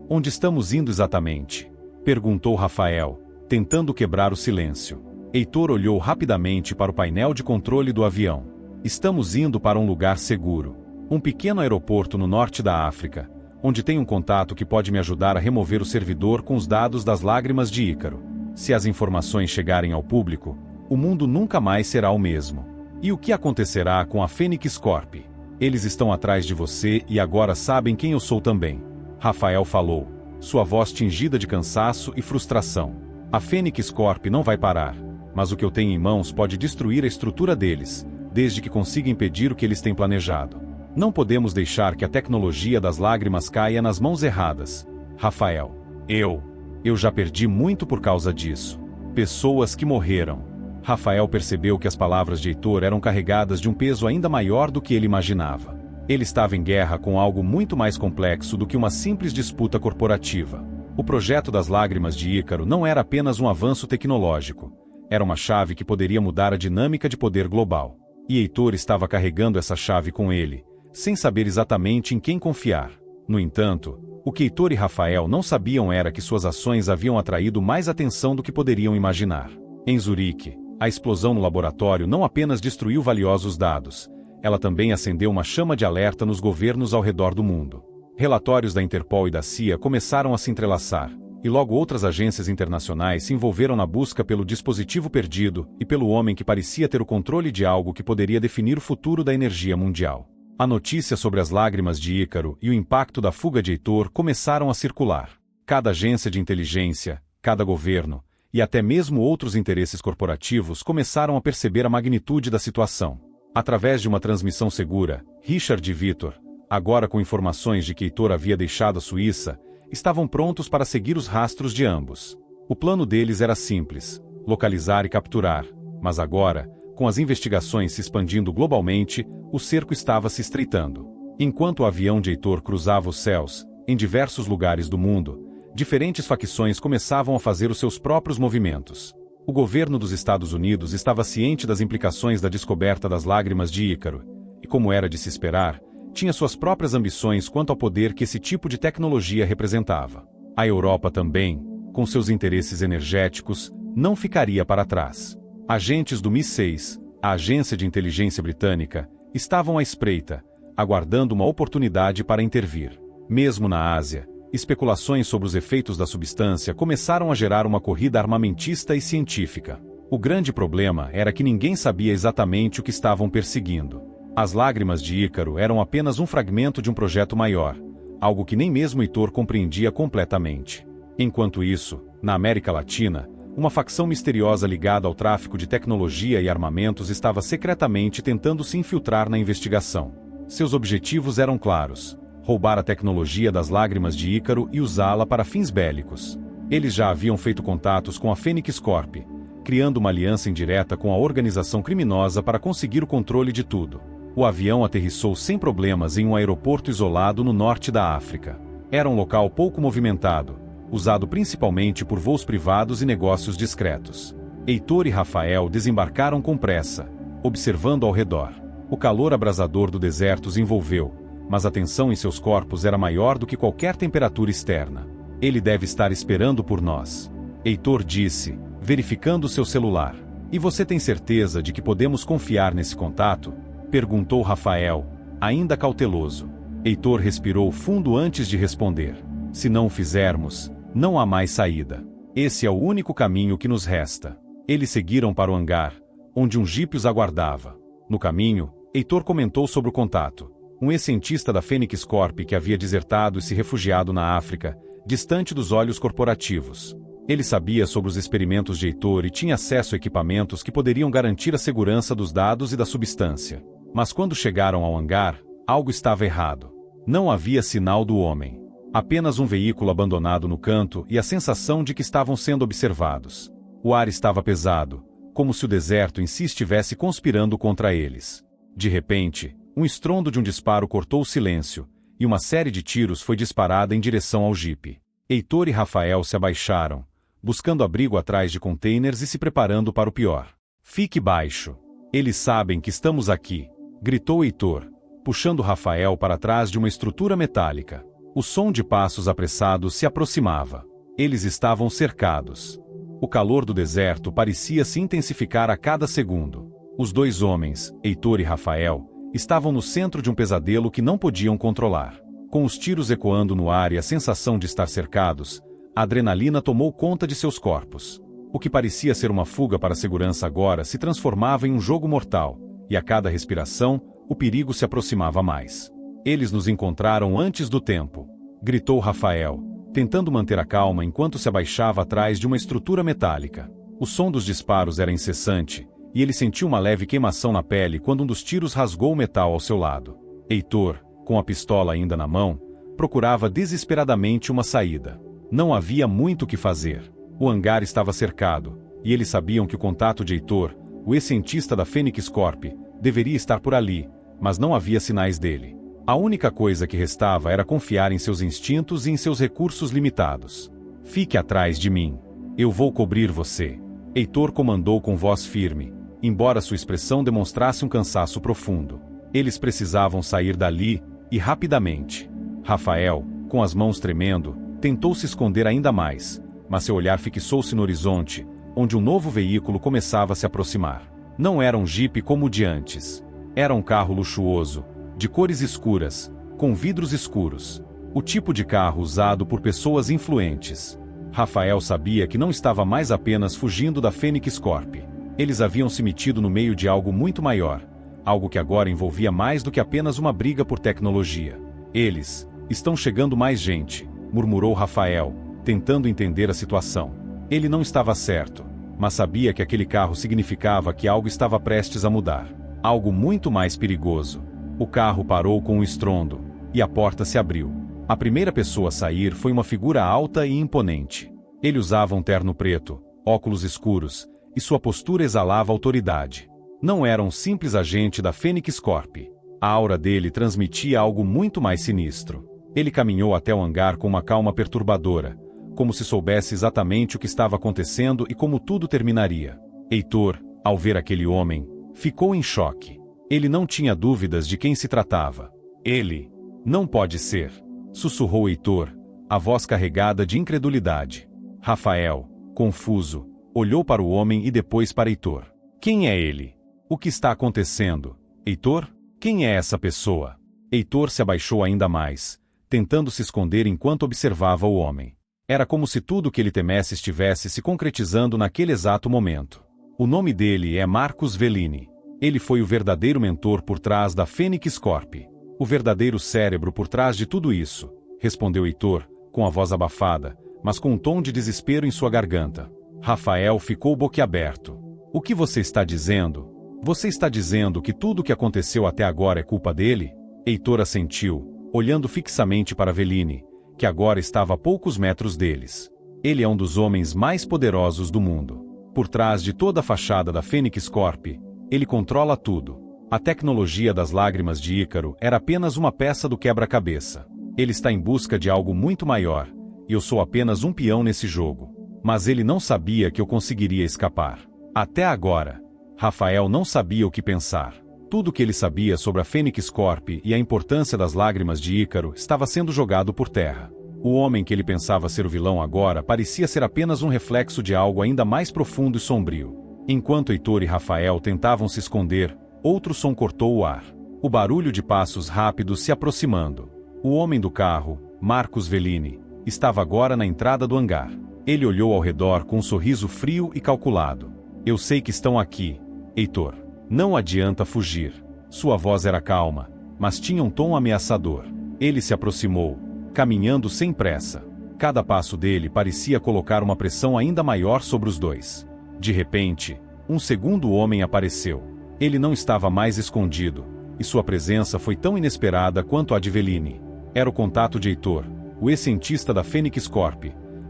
onde estamos indo exatamente? Perguntou Rafael, tentando quebrar o silêncio. Heitor olhou rapidamente para o painel de controle do avião. Estamos indo para um lugar seguro. Um pequeno aeroporto no norte da África, onde tem um contato que pode me ajudar a remover o servidor com os dados das lágrimas de Ícaro. Se as informações chegarem ao público, o mundo nunca mais será o mesmo. E o que acontecerá com a Fênix Corp? Eles estão atrás de você e agora sabem quem eu sou também. Rafael falou, sua voz tingida de cansaço e frustração. A Fênix Corp não vai parar, mas o que eu tenho em mãos pode destruir a estrutura deles, desde que consiga impedir o que eles têm planejado. Não podemos deixar que a tecnologia das lágrimas caia nas mãos erradas. Rafael, eu já perdi muito por causa disso. Pessoas que morreram. Rafael percebeu que as palavras de Heitor eram carregadas de um peso ainda maior do que ele imaginava. Ele estava em guerra com algo muito mais complexo do que uma simples disputa corporativa. O projeto das lágrimas de Ícaro não era apenas um avanço tecnológico. Era uma chave que poderia mudar a dinâmica de poder global. E Heitor estava carregando essa chave com ele, sem saber exatamente em quem confiar. No entanto, o que Heitor e Rafael não sabiam era que suas ações haviam atraído mais atenção do que poderiam imaginar. Em Zurique, a explosão no laboratório não apenas destruiu valiosos dados, ela também acendeu uma chama de alerta nos governos ao redor do mundo. Relatórios da Interpol e da CIA começaram a se entrelaçar, e logo outras agências internacionais se envolveram na busca pelo dispositivo perdido e pelo homem que parecia ter o controle de algo que poderia definir o futuro da energia mundial. A notícia sobre as lágrimas de Ícaro e o impacto da fuga de Heitor começaram a circular. Cada agência de inteligência, cada governo, e até mesmo outros interesses corporativos começaram a perceber a magnitude da situação. Através de uma transmissão segura, Richard e Victor, agora com informações de que Heitor havia deixado a Suíça, estavam prontos para seguir os rastros de ambos. O plano deles era simples, localizar e capturar, mas agora, com as investigações se expandindo globalmente, o cerco estava se estreitando. Enquanto o avião de Heitor cruzava os céus, em diversos lugares do mundo, diferentes facções começavam a fazer os seus próprios movimentos. O governo dos Estados Unidos estava ciente das implicações da descoberta das lágrimas de Ícaro, e como era de se esperar, tinha suas próprias ambições quanto ao poder que esse tipo de tecnologia representava. A Europa também, com seus interesses energéticos, não ficaria para trás. Agentes do MI6, a agência de inteligência britânica, estavam à espreita, aguardando uma oportunidade para intervir. Mesmo na Ásia, especulações sobre os efeitos da substância começaram a gerar uma corrida armamentista e científica. O grande problema era que ninguém sabia exatamente o que estavam perseguindo. As lágrimas de Ícaro eram apenas um fragmento de um projeto maior, algo que nem mesmo Heitor compreendia completamente. Enquanto isso, na América Latina, Uma facção misteriosa ligada ao tráfico de tecnologia e armamentos estava secretamente tentando se infiltrar na investigação. Seus objetivos eram claros: roubar a tecnologia das Lágrimas de Ícaro e usá-la para fins bélicos. Eles já haviam feito contatos com a Fênix Corp, criando uma aliança indireta com a organização criminosa para conseguir o controle de tudo. O avião aterrissou sem problemas em um aeroporto isolado no norte da África. Era um local pouco movimentado, usado principalmente por voos privados e negócios discretos. Heitor e Rafael desembarcaram com pressa, observando ao redor. O calor abrasador do deserto os envolveu, mas a tensão em seus corpos era maior do que qualquer temperatura externa. Ele deve estar esperando por nós, Heitor disse, verificando seu celular. E você tem certeza de que podemos confiar nesse contato? Perguntou Rafael, ainda cauteloso. Heitor respirou fundo antes de responder. Se não o fizermos, não há mais saída. Esse é o único caminho que nos resta. Eles seguiram para o hangar, onde um jipe os aguardava. No caminho, Heitor comentou sobre o contato. Um ex-cientista da Fênix Corp que havia desertado e se refugiado na África, distante dos olhos corporativos. Ele sabia sobre os experimentos de Heitor e tinha acesso a equipamentos que poderiam garantir a segurança dos dados e da substância. Mas quando chegaram ao hangar, algo estava errado. Não havia sinal do homem. Apenas um veículo abandonado no canto e a sensação de que estavam sendo observados. O ar estava pesado, como se o deserto em si estivesse conspirando contra eles. De repente, um estrondo de um disparo cortou o silêncio, e uma série de tiros foi disparada em direção ao jipe. Heitor e Rafael se abaixaram, buscando abrigo atrás de containers e se preparando para o pior. Fique baixo. Eles sabem que estamos aqui, gritou Heitor, puxando Rafael para trás de uma estrutura metálica. O som de passos apressados se aproximava. Eles estavam cercados. O calor do deserto parecia se intensificar a cada segundo. Os dois homens, Heitor e Rafael, estavam no centro de um pesadelo que não podiam controlar. Com os tiros ecoando no ar e a sensação de estar cercados, a adrenalina tomou conta de seus corpos. O que parecia ser uma fuga para a segurança agora se transformava em um jogo mortal, e a cada respiração, o perigo se aproximava mais. Eles nos encontraram antes do tempo, gritou Rafael, tentando manter a calma enquanto se abaixava atrás de uma estrutura metálica. O som dos disparos era incessante, e ele sentiu uma leve queimação na pele quando um dos tiros rasgou o metal ao seu lado. Heitor, com a pistola ainda na mão, procurava desesperadamente uma saída. Não havia muito o que fazer. O hangar estava cercado, e eles sabiam que o contato de Heitor, o ex-cientista da Fênix Corp, deveria estar por ali, mas não havia sinais dele. A única coisa que restava era confiar em seus instintos e em seus recursos limitados. Fique atrás de mim. Eu vou cobrir você. Heitor comandou com voz firme, embora sua expressão demonstrasse um cansaço profundo. Eles precisavam sair dali, e rapidamente. Rafael, com as mãos tremendo, tentou se esconder ainda mais, mas seu olhar fixou-se no horizonte, onde um novo veículo começava a se aproximar. Não era um jipe como o de antes. Era um carro luxuoso, de cores escuras, com vidros escuros. O tipo de carro usado por pessoas influentes. Rafael sabia que não estava mais apenas fugindo da Fênix Corp. Eles haviam se metido no meio de algo muito maior, algo que agora envolvia mais do que apenas uma briga por tecnologia. Eles, estão chegando mais gente, murmurou Rafael, tentando entender a situação. Ele não estava certo, mas sabia que aquele carro significava que algo estava prestes a mudar. Algo muito mais perigoso. O carro parou com um estrondo, e a porta se abriu. A primeira pessoa a sair foi uma figura alta e imponente. Ele usava um terno preto, óculos escuros, e sua postura exalava autoridade. Não era um simples agente da Fênix Corp. A aura dele transmitia algo muito mais sinistro. Ele caminhou até o hangar com uma calma perturbadora, como se soubesse exatamente o que estava acontecendo e como tudo terminaria. Heitor, ao ver aquele homem, ficou em choque. Ele não tinha dúvidas de quem se tratava. Ele, não pode ser, sussurrou Heitor, a voz carregada de incredulidade. Rafael, confuso, olhou para o homem e depois para Heitor. Quem é ele? O que está acontecendo? Heitor? Quem é essa pessoa? Heitor se abaixou ainda mais, tentando se esconder enquanto observava o homem. Era como se tudo o que ele temesse estivesse se concretizando naquele exato momento. O nome dele é Marcus Velini. Ele foi o verdadeiro mentor por trás da Fênix Corp. O verdadeiro cérebro por trás de tudo isso, respondeu Heitor, com a voz abafada, mas com um tom de desespero em sua garganta. Rafael ficou boquiaberto. O que você está dizendo? Você está dizendo que tudo o que aconteceu até agora é culpa dele? Heitor assentiu, olhando fixamente para Veline, que agora estava a poucos metros deles. Ele é um dos homens mais poderosos do mundo. Por trás de toda a fachada da Fênix Corp, ele controla tudo. A tecnologia das lágrimas de Ícaro era apenas uma peça do quebra-cabeça. Ele está em busca de algo muito maior, e eu sou apenas um peão nesse jogo. Mas ele não sabia que eu conseguiria escapar. Até agora, Rafael não sabia o que pensar. Tudo o que ele sabia sobre a Fênix Corp e a importância das lágrimas de Ícaro estava sendo jogado por terra. O homem que ele pensava ser o vilão agora parecia ser apenas um reflexo de algo ainda mais profundo e sombrio. Enquanto Heitor e Rafael tentavam se esconder, outro som cortou o ar. O barulho de passos rápidos se aproximando. O homem do carro, Marcos Veline, estava agora na entrada do hangar. Ele olhou ao redor com um sorriso frio e calculado. Eu sei que estão aqui, Heitor. Não adianta fugir. Sua voz era calma, mas tinha um tom ameaçador. Ele se aproximou, caminhando sem pressa. Cada passo dele parecia colocar uma pressão ainda maior sobre os dois. De repente, um segundo homem apareceu. Ele não estava mais escondido, e sua presença foi tão inesperada quanto a de Veline. Era o contato de Heitor, o ex-cientista da Fênix Corp,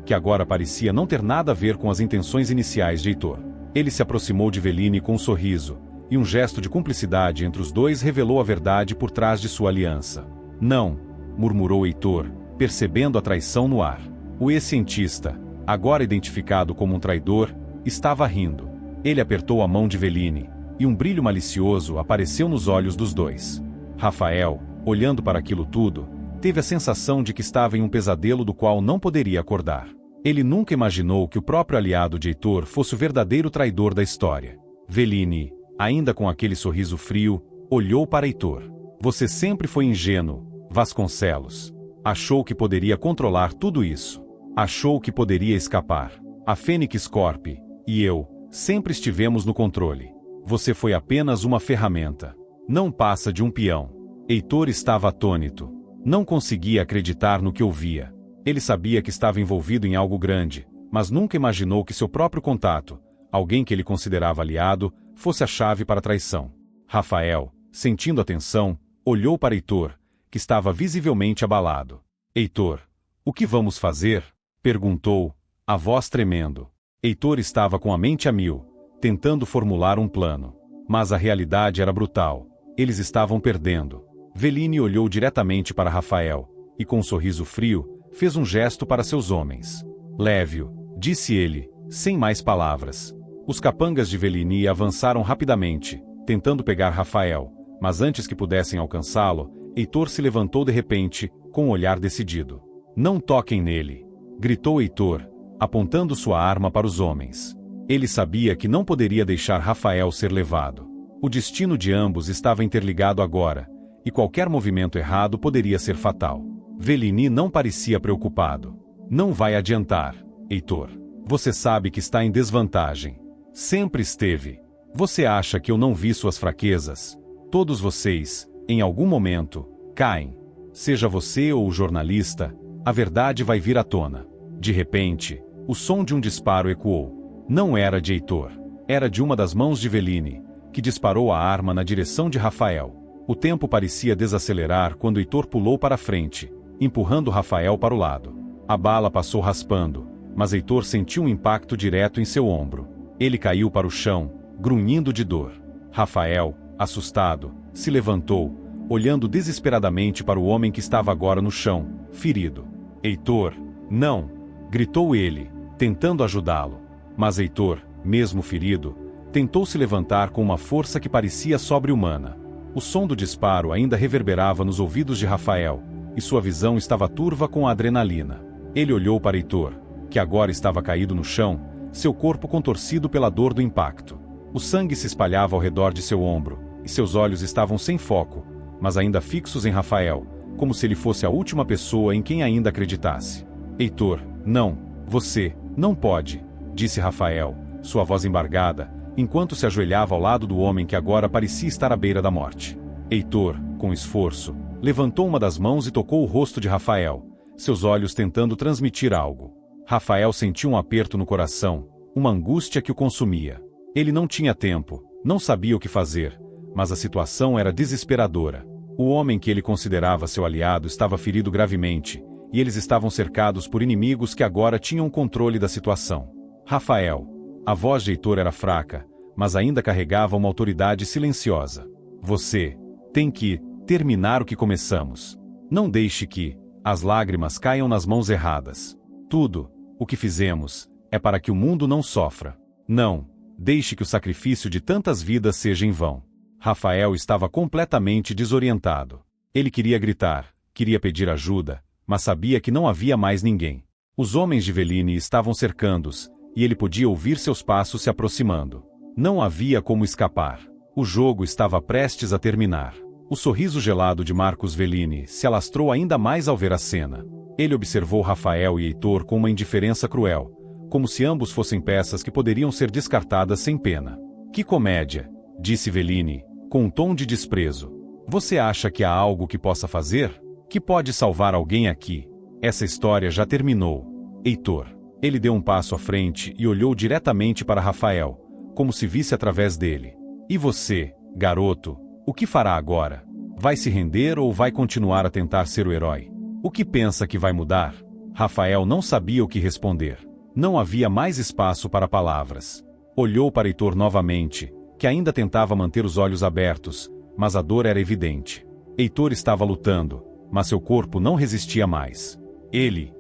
que agora parecia não ter nada a ver com as intenções iniciais de Heitor. Ele se aproximou de Veline com um sorriso, e um gesto de cumplicidade entre os dois revelou a verdade por trás de sua aliança. Não, murmurou Heitor, percebendo a traição no ar. O ex-cientista, agora identificado como um traidor, estava rindo. Ele apertou a mão de Veline, e um brilho malicioso apareceu nos olhos dos dois. Rafael, olhando para aquilo tudo, teve a sensação de que estava em um pesadelo do qual não poderia acordar. Ele nunca imaginou que o próprio aliado de Heitor fosse o verdadeiro traidor da história. Veline, ainda com aquele sorriso frio, olhou para Heitor. Você sempre foi ingênuo, Vasconcelos. Achou que poderia controlar tudo isso. Achou que poderia escapar. A Fênix Corp, e eu, sempre estivemos no controle. Você foi apenas uma ferramenta. Não passa de um peão. Heitor estava atônito. Não conseguia acreditar no que ouvia. Ele sabia que estava envolvido em algo grande, mas nunca imaginou que seu próprio contato, alguém que ele considerava aliado, fosse a chave para a traição. Rafael, sentindo a tensão, olhou para Heitor, que estava visivelmente abalado. Heitor, o que vamos fazer? Perguntou, a voz tremendo. Heitor estava com a mente a mil, tentando formular um plano. Mas a realidade era brutal. Eles estavam perdendo. Veline olhou diretamente para Rafael, e com um sorriso frio, fez um gesto para seus homens. Leve-o, disse ele, sem mais palavras. Os capangas de Veline avançaram rapidamente, tentando pegar Rafael, mas antes que pudessem alcançá-lo, Heitor se levantou de repente, com um olhar decidido. Não toquem nele, gritou Heitor, apontando sua arma para os homens. Ele sabia que não poderia deixar Rafael ser levado. O destino de ambos estava interligado agora, e qualquer movimento errado poderia ser fatal. Veline não parecia preocupado. Não vai adiantar, Heitor. Você sabe que está em desvantagem. Sempre esteve. Você acha que eu não vi suas fraquezas? Todos vocês, em algum momento, caem. Seja você ou o jornalista, a verdade vai vir à tona. De repente, o som de um disparo ecoou. Não era de Heitor. Era de uma das mãos de Veline, que disparou a arma na direção de Rafael. O tempo parecia desacelerar quando Heitor pulou para a frente, empurrando Rafael para o lado. A bala passou raspando, mas Heitor sentiu um impacto direto em seu ombro. Ele caiu para o chão, grunhindo de dor. Rafael, assustado, se levantou, olhando desesperadamente para o homem que estava agora no chão, ferido. Heitor, não! Gritou ele, tentando ajudá-lo. Mas Heitor, mesmo ferido, tentou se levantar com uma força que parecia sobre-humana. O som do disparo ainda reverberava nos ouvidos de Rafael, e sua visão estava turva com a adrenalina. Ele olhou para Heitor, que agora estava caído no chão, seu corpo contorcido pela dor do impacto. O sangue se espalhava ao redor de seu ombro, e seus olhos estavam sem foco, mas ainda fixos em Rafael, como se ele fosse a última pessoa em quem ainda acreditasse. Heitor, não, você, não pode, disse Rafael, sua voz embargada, enquanto se ajoelhava ao lado do homem que agora parecia estar à beira da morte. Heitor, com esforço, levantou uma das mãos e tocou o rosto de Rafael, seus olhos tentando transmitir algo. Rafael sentiu um aperto no coração, uma angústia que o consumia. Ele não tinha tempo, não sabia o que fazer, mas a situação era desesperadora. O homem que ele considerava seu aliado estava ferido gravemente, e eles estavam cercados por inimigos que agora tinham o controle da situação. Rafael. A voz de Heitor era fraca, mas ainda carregava uma autoridade silenciosa. Você tem que terminar o que começamos. Não deixe que as lágrimas caiam nas mãos erradas. Tudo o que fizemos é para que o mundo não sofra. Não deixe que o sacrifício de tantas vidas seja em vão. Rafael estava completamente desorientado. Ele queria gritar, queria pedir ajuda, mas sabia que não havia mais ninguém. Os homens de Veline estavam cercando-os, e ele podia ouvir seus passos se aproximando. Não havia como escapar. O jogo estava prestes a terminar. O sorriso gelado de Marcos Veline se alastrou ainda mais ao ver a cena. Ele observou Rafael e Heitor com uma indiferença cruel, como se ambos fossem peças que poderiam ser descartadas sem pena. Que comédia, disse Veline, com um tom de desprezo. Você acha que há algo que possa fazer? Que pode salvar alguém aqui? Essa história já terminou. Heitor. Ele deu um passo à frente e olhou diretamente para Rafael, como se visse através dele. E você, garoto, o que fará agora? Vai se render ou vai continuar a tentar ser o herói? O que pensa que vai mudar? Rafael não sabia o que responder. Não havia mais espaço para palavras. Olhou para Heitor novamente, que ainda tentava manter os olhos abertos, mas a dor era evidente. Heitor estava lutando, mas seu corpo não resistia mais. Ele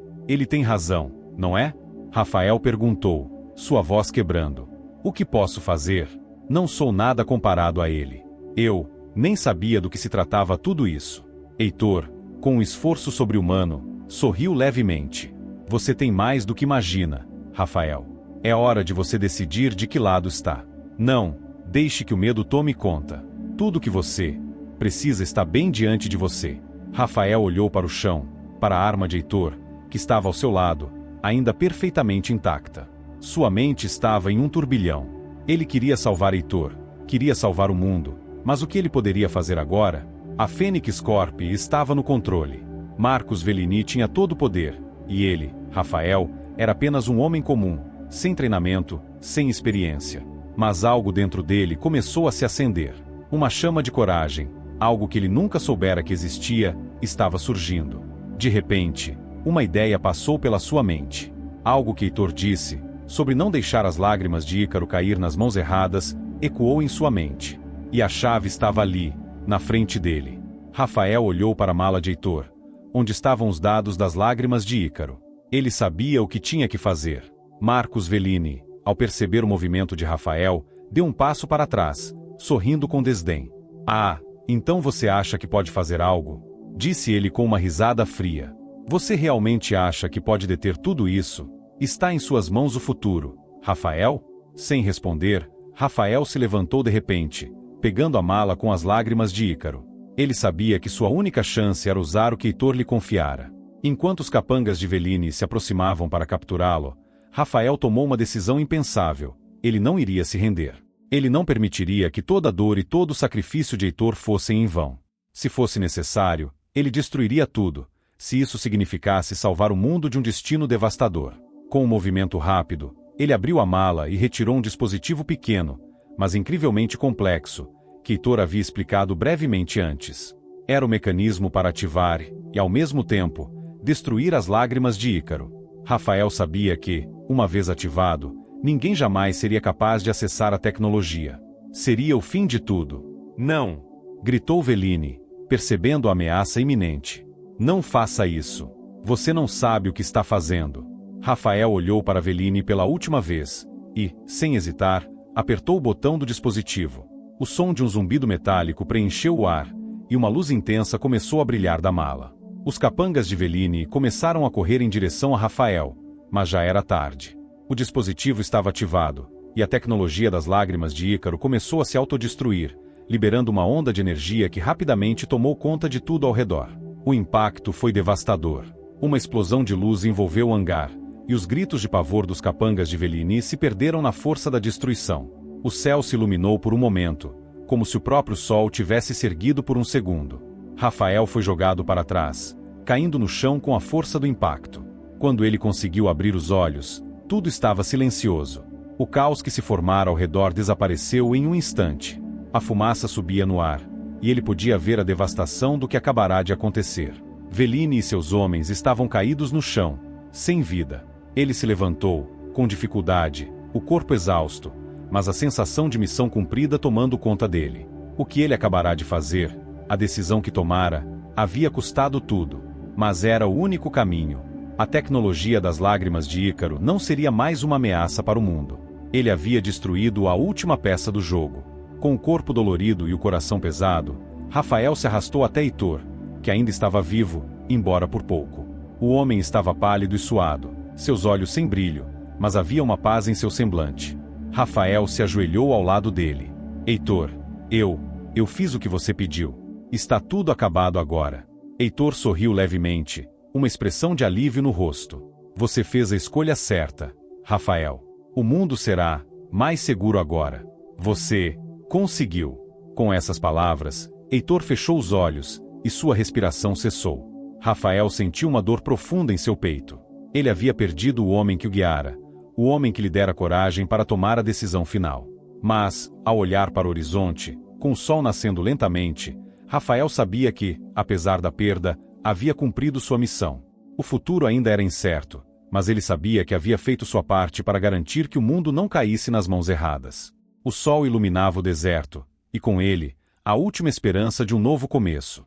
tem razão, não é? Rafael perguntou, sua voz quebrando. O que posso fazer? Não sou nada comparado a ele. Eu nem sabia do que se tratava tudo isso. Heitor, com um esforço sobre-humano, sorriu levemente. Você tem mais do que imagina, Rafael. É hora de você decidir de que lado está. Não deixe que o medo tome conta. Tudo que você precisa está bem diante de você. Rafael olhou para o chão, para a arma de Heitor, que estava ao seu lado, ainda perfeitamente intacta. Sua mente estava em um turbilhão. Ele queria salvar Heitor, queria salvar o mundo, mas o que ele poderia fazer agora? A Fênix Corp estava no controle. Marcos Veline tinha todo o poder, e ele, Rafael, era apenas um homem comum, sem treinamento, sem experiência. Mas algo dentro dele começou a se acender. Uma chama de coragem, algo que ele nunca soubera que existia, estava surgindo. De repente, uma ideia passou pela sua mente. Algo que Heitor disse, sobre não deixar as lágrimas de Ícaro cair nas mãos erradas, ecoou em sua mente. E a chave estava ali, na frente dele. Rafael olhou para a mala de Heitor, onde estavam os dados das lágrimas de Ícaro. Ele sabia o que tinha que fazer. Marcos Veline, ao perceber o movimento de Rafael, deu um passo para trás, sorrindo com desdém. Ah, então você acha que pode fazer algo? Disse ele com uma risada fria. Você realmente acha que pode deter tudo isso? Está em suas mãos o futuro, Rafael? Sem responder, Rafael se levantou de repente, pegando a mala com as lágrimas de Ícaro. Ele sabia que sua única chance era usar o que Heitor lhe confiara. Enquanto os capangas de Veline se aproximavam para capturá-lo, Rafael tomou uma decisão impensável. Ele não iria se render. Ele não permitiria que toda a dor e todo o sacrifício de Heitor fossem em vão. Se fosse necessário, ele destruiria tudo, se isso significasse salvar o mundo de um destino devastador. Com um movimento rápido, ele abriu a mala e retirou um dispositivo pequeno, mas incrivelmente complexo, que Heitor havia explicado brevemente antes. Era o mecanismo para ativar e, ao mesmo tempo, destruir as lágrimas de Ícaro. Rafael sabia que, uma vez ativado, ninguém jamais seria capaz de acessar a tecnologia. Seria o fim de tudo. Não! Gritou Veline, percebendo a ameaça iminente. Não faça isso. Você não sabe o que está fazendo. Rafael olhou para Veline pela última vez e, sem hesitar, apertou o botão do dispositivo. O som de um zumbido metálico preencheu o ar, e uma luz intensa começou a brilhar da mala. Os capangas de Veline começaram a correr em direção a Rafael, mas já era tarde. O dispositivo estava ativado, e a tecnologia das lágrimas de Ícaro começou a se autodestruir, liberando uma onda de energia que rapidamente tomou conta de tudo ao redor. O impacto foi devastador. Uma explosão de luz envolveu o hangar, e os gritos de pavor dos capangas de Veline se perderam na força da destruição. O céu se iluminou por um momento, como se o próprio sol tivesse se erguido por um segundo. Rafael foi jogado para trás, caindo no chão com a força do impacto. Quando ele conseguiu abrir os olhos, tudo estava silencioso. O caos que se formara ao redor desapareceu em um instante. A fumaça subia no ar, e ele podia ver a devastação do que acabará de acontecer. Veline e seus homens estavam caídos no chão, sem vida. Ele se levantou, com dificuldade, o corpo exausto, mas a sensação de missão cumprida tomando conta dele. O que ele acabará de fazer, a decisão que tomara, havia custado tudo, mas era o único caminho. A tecnologia das lágrimas de Ícaro não seria mais uma ameaça para o mundo. Ele havia destruído a última peça do jogo. Com o corpo dolorido e o coração pesado, Rafael se arrastou até Heitor, que ainda estava vivo, embora por pouco. O homem estava pálido e suado, seus olhos sem brilho, mas havia uma paz em seu semblante. Rafael se ajoelhou ao lado dele. Heitor, eu fiz o que você pediu. Está tudo acabado agora. Heitor sorriu levemente, uma expressão de alívio no rosto. Você fez a escolha certa, Rafael. O mundo será mais seguro agora. Você conseguiu. Com essas palavras, Heitor fechou os olhos, e sua respiração cessou. Rafael sentiu uma dor profunda em seu peito. Ele havia perdido o homem que o guiara, o homem que lhe dera coragem para tomar a decisão final. Mas, ao olhar para o horizonte, com o sol nascendo lentamente, Rafael sabia que, apesar da perda, havia cumprido sua missão. O futuro ainda era incerto, mas ele sabia que havia feito sua parte para garantir que o mundo não caísse nas mãos erradas. O sol iluminava o deserto, e com ele, a última esperança de um novo começo.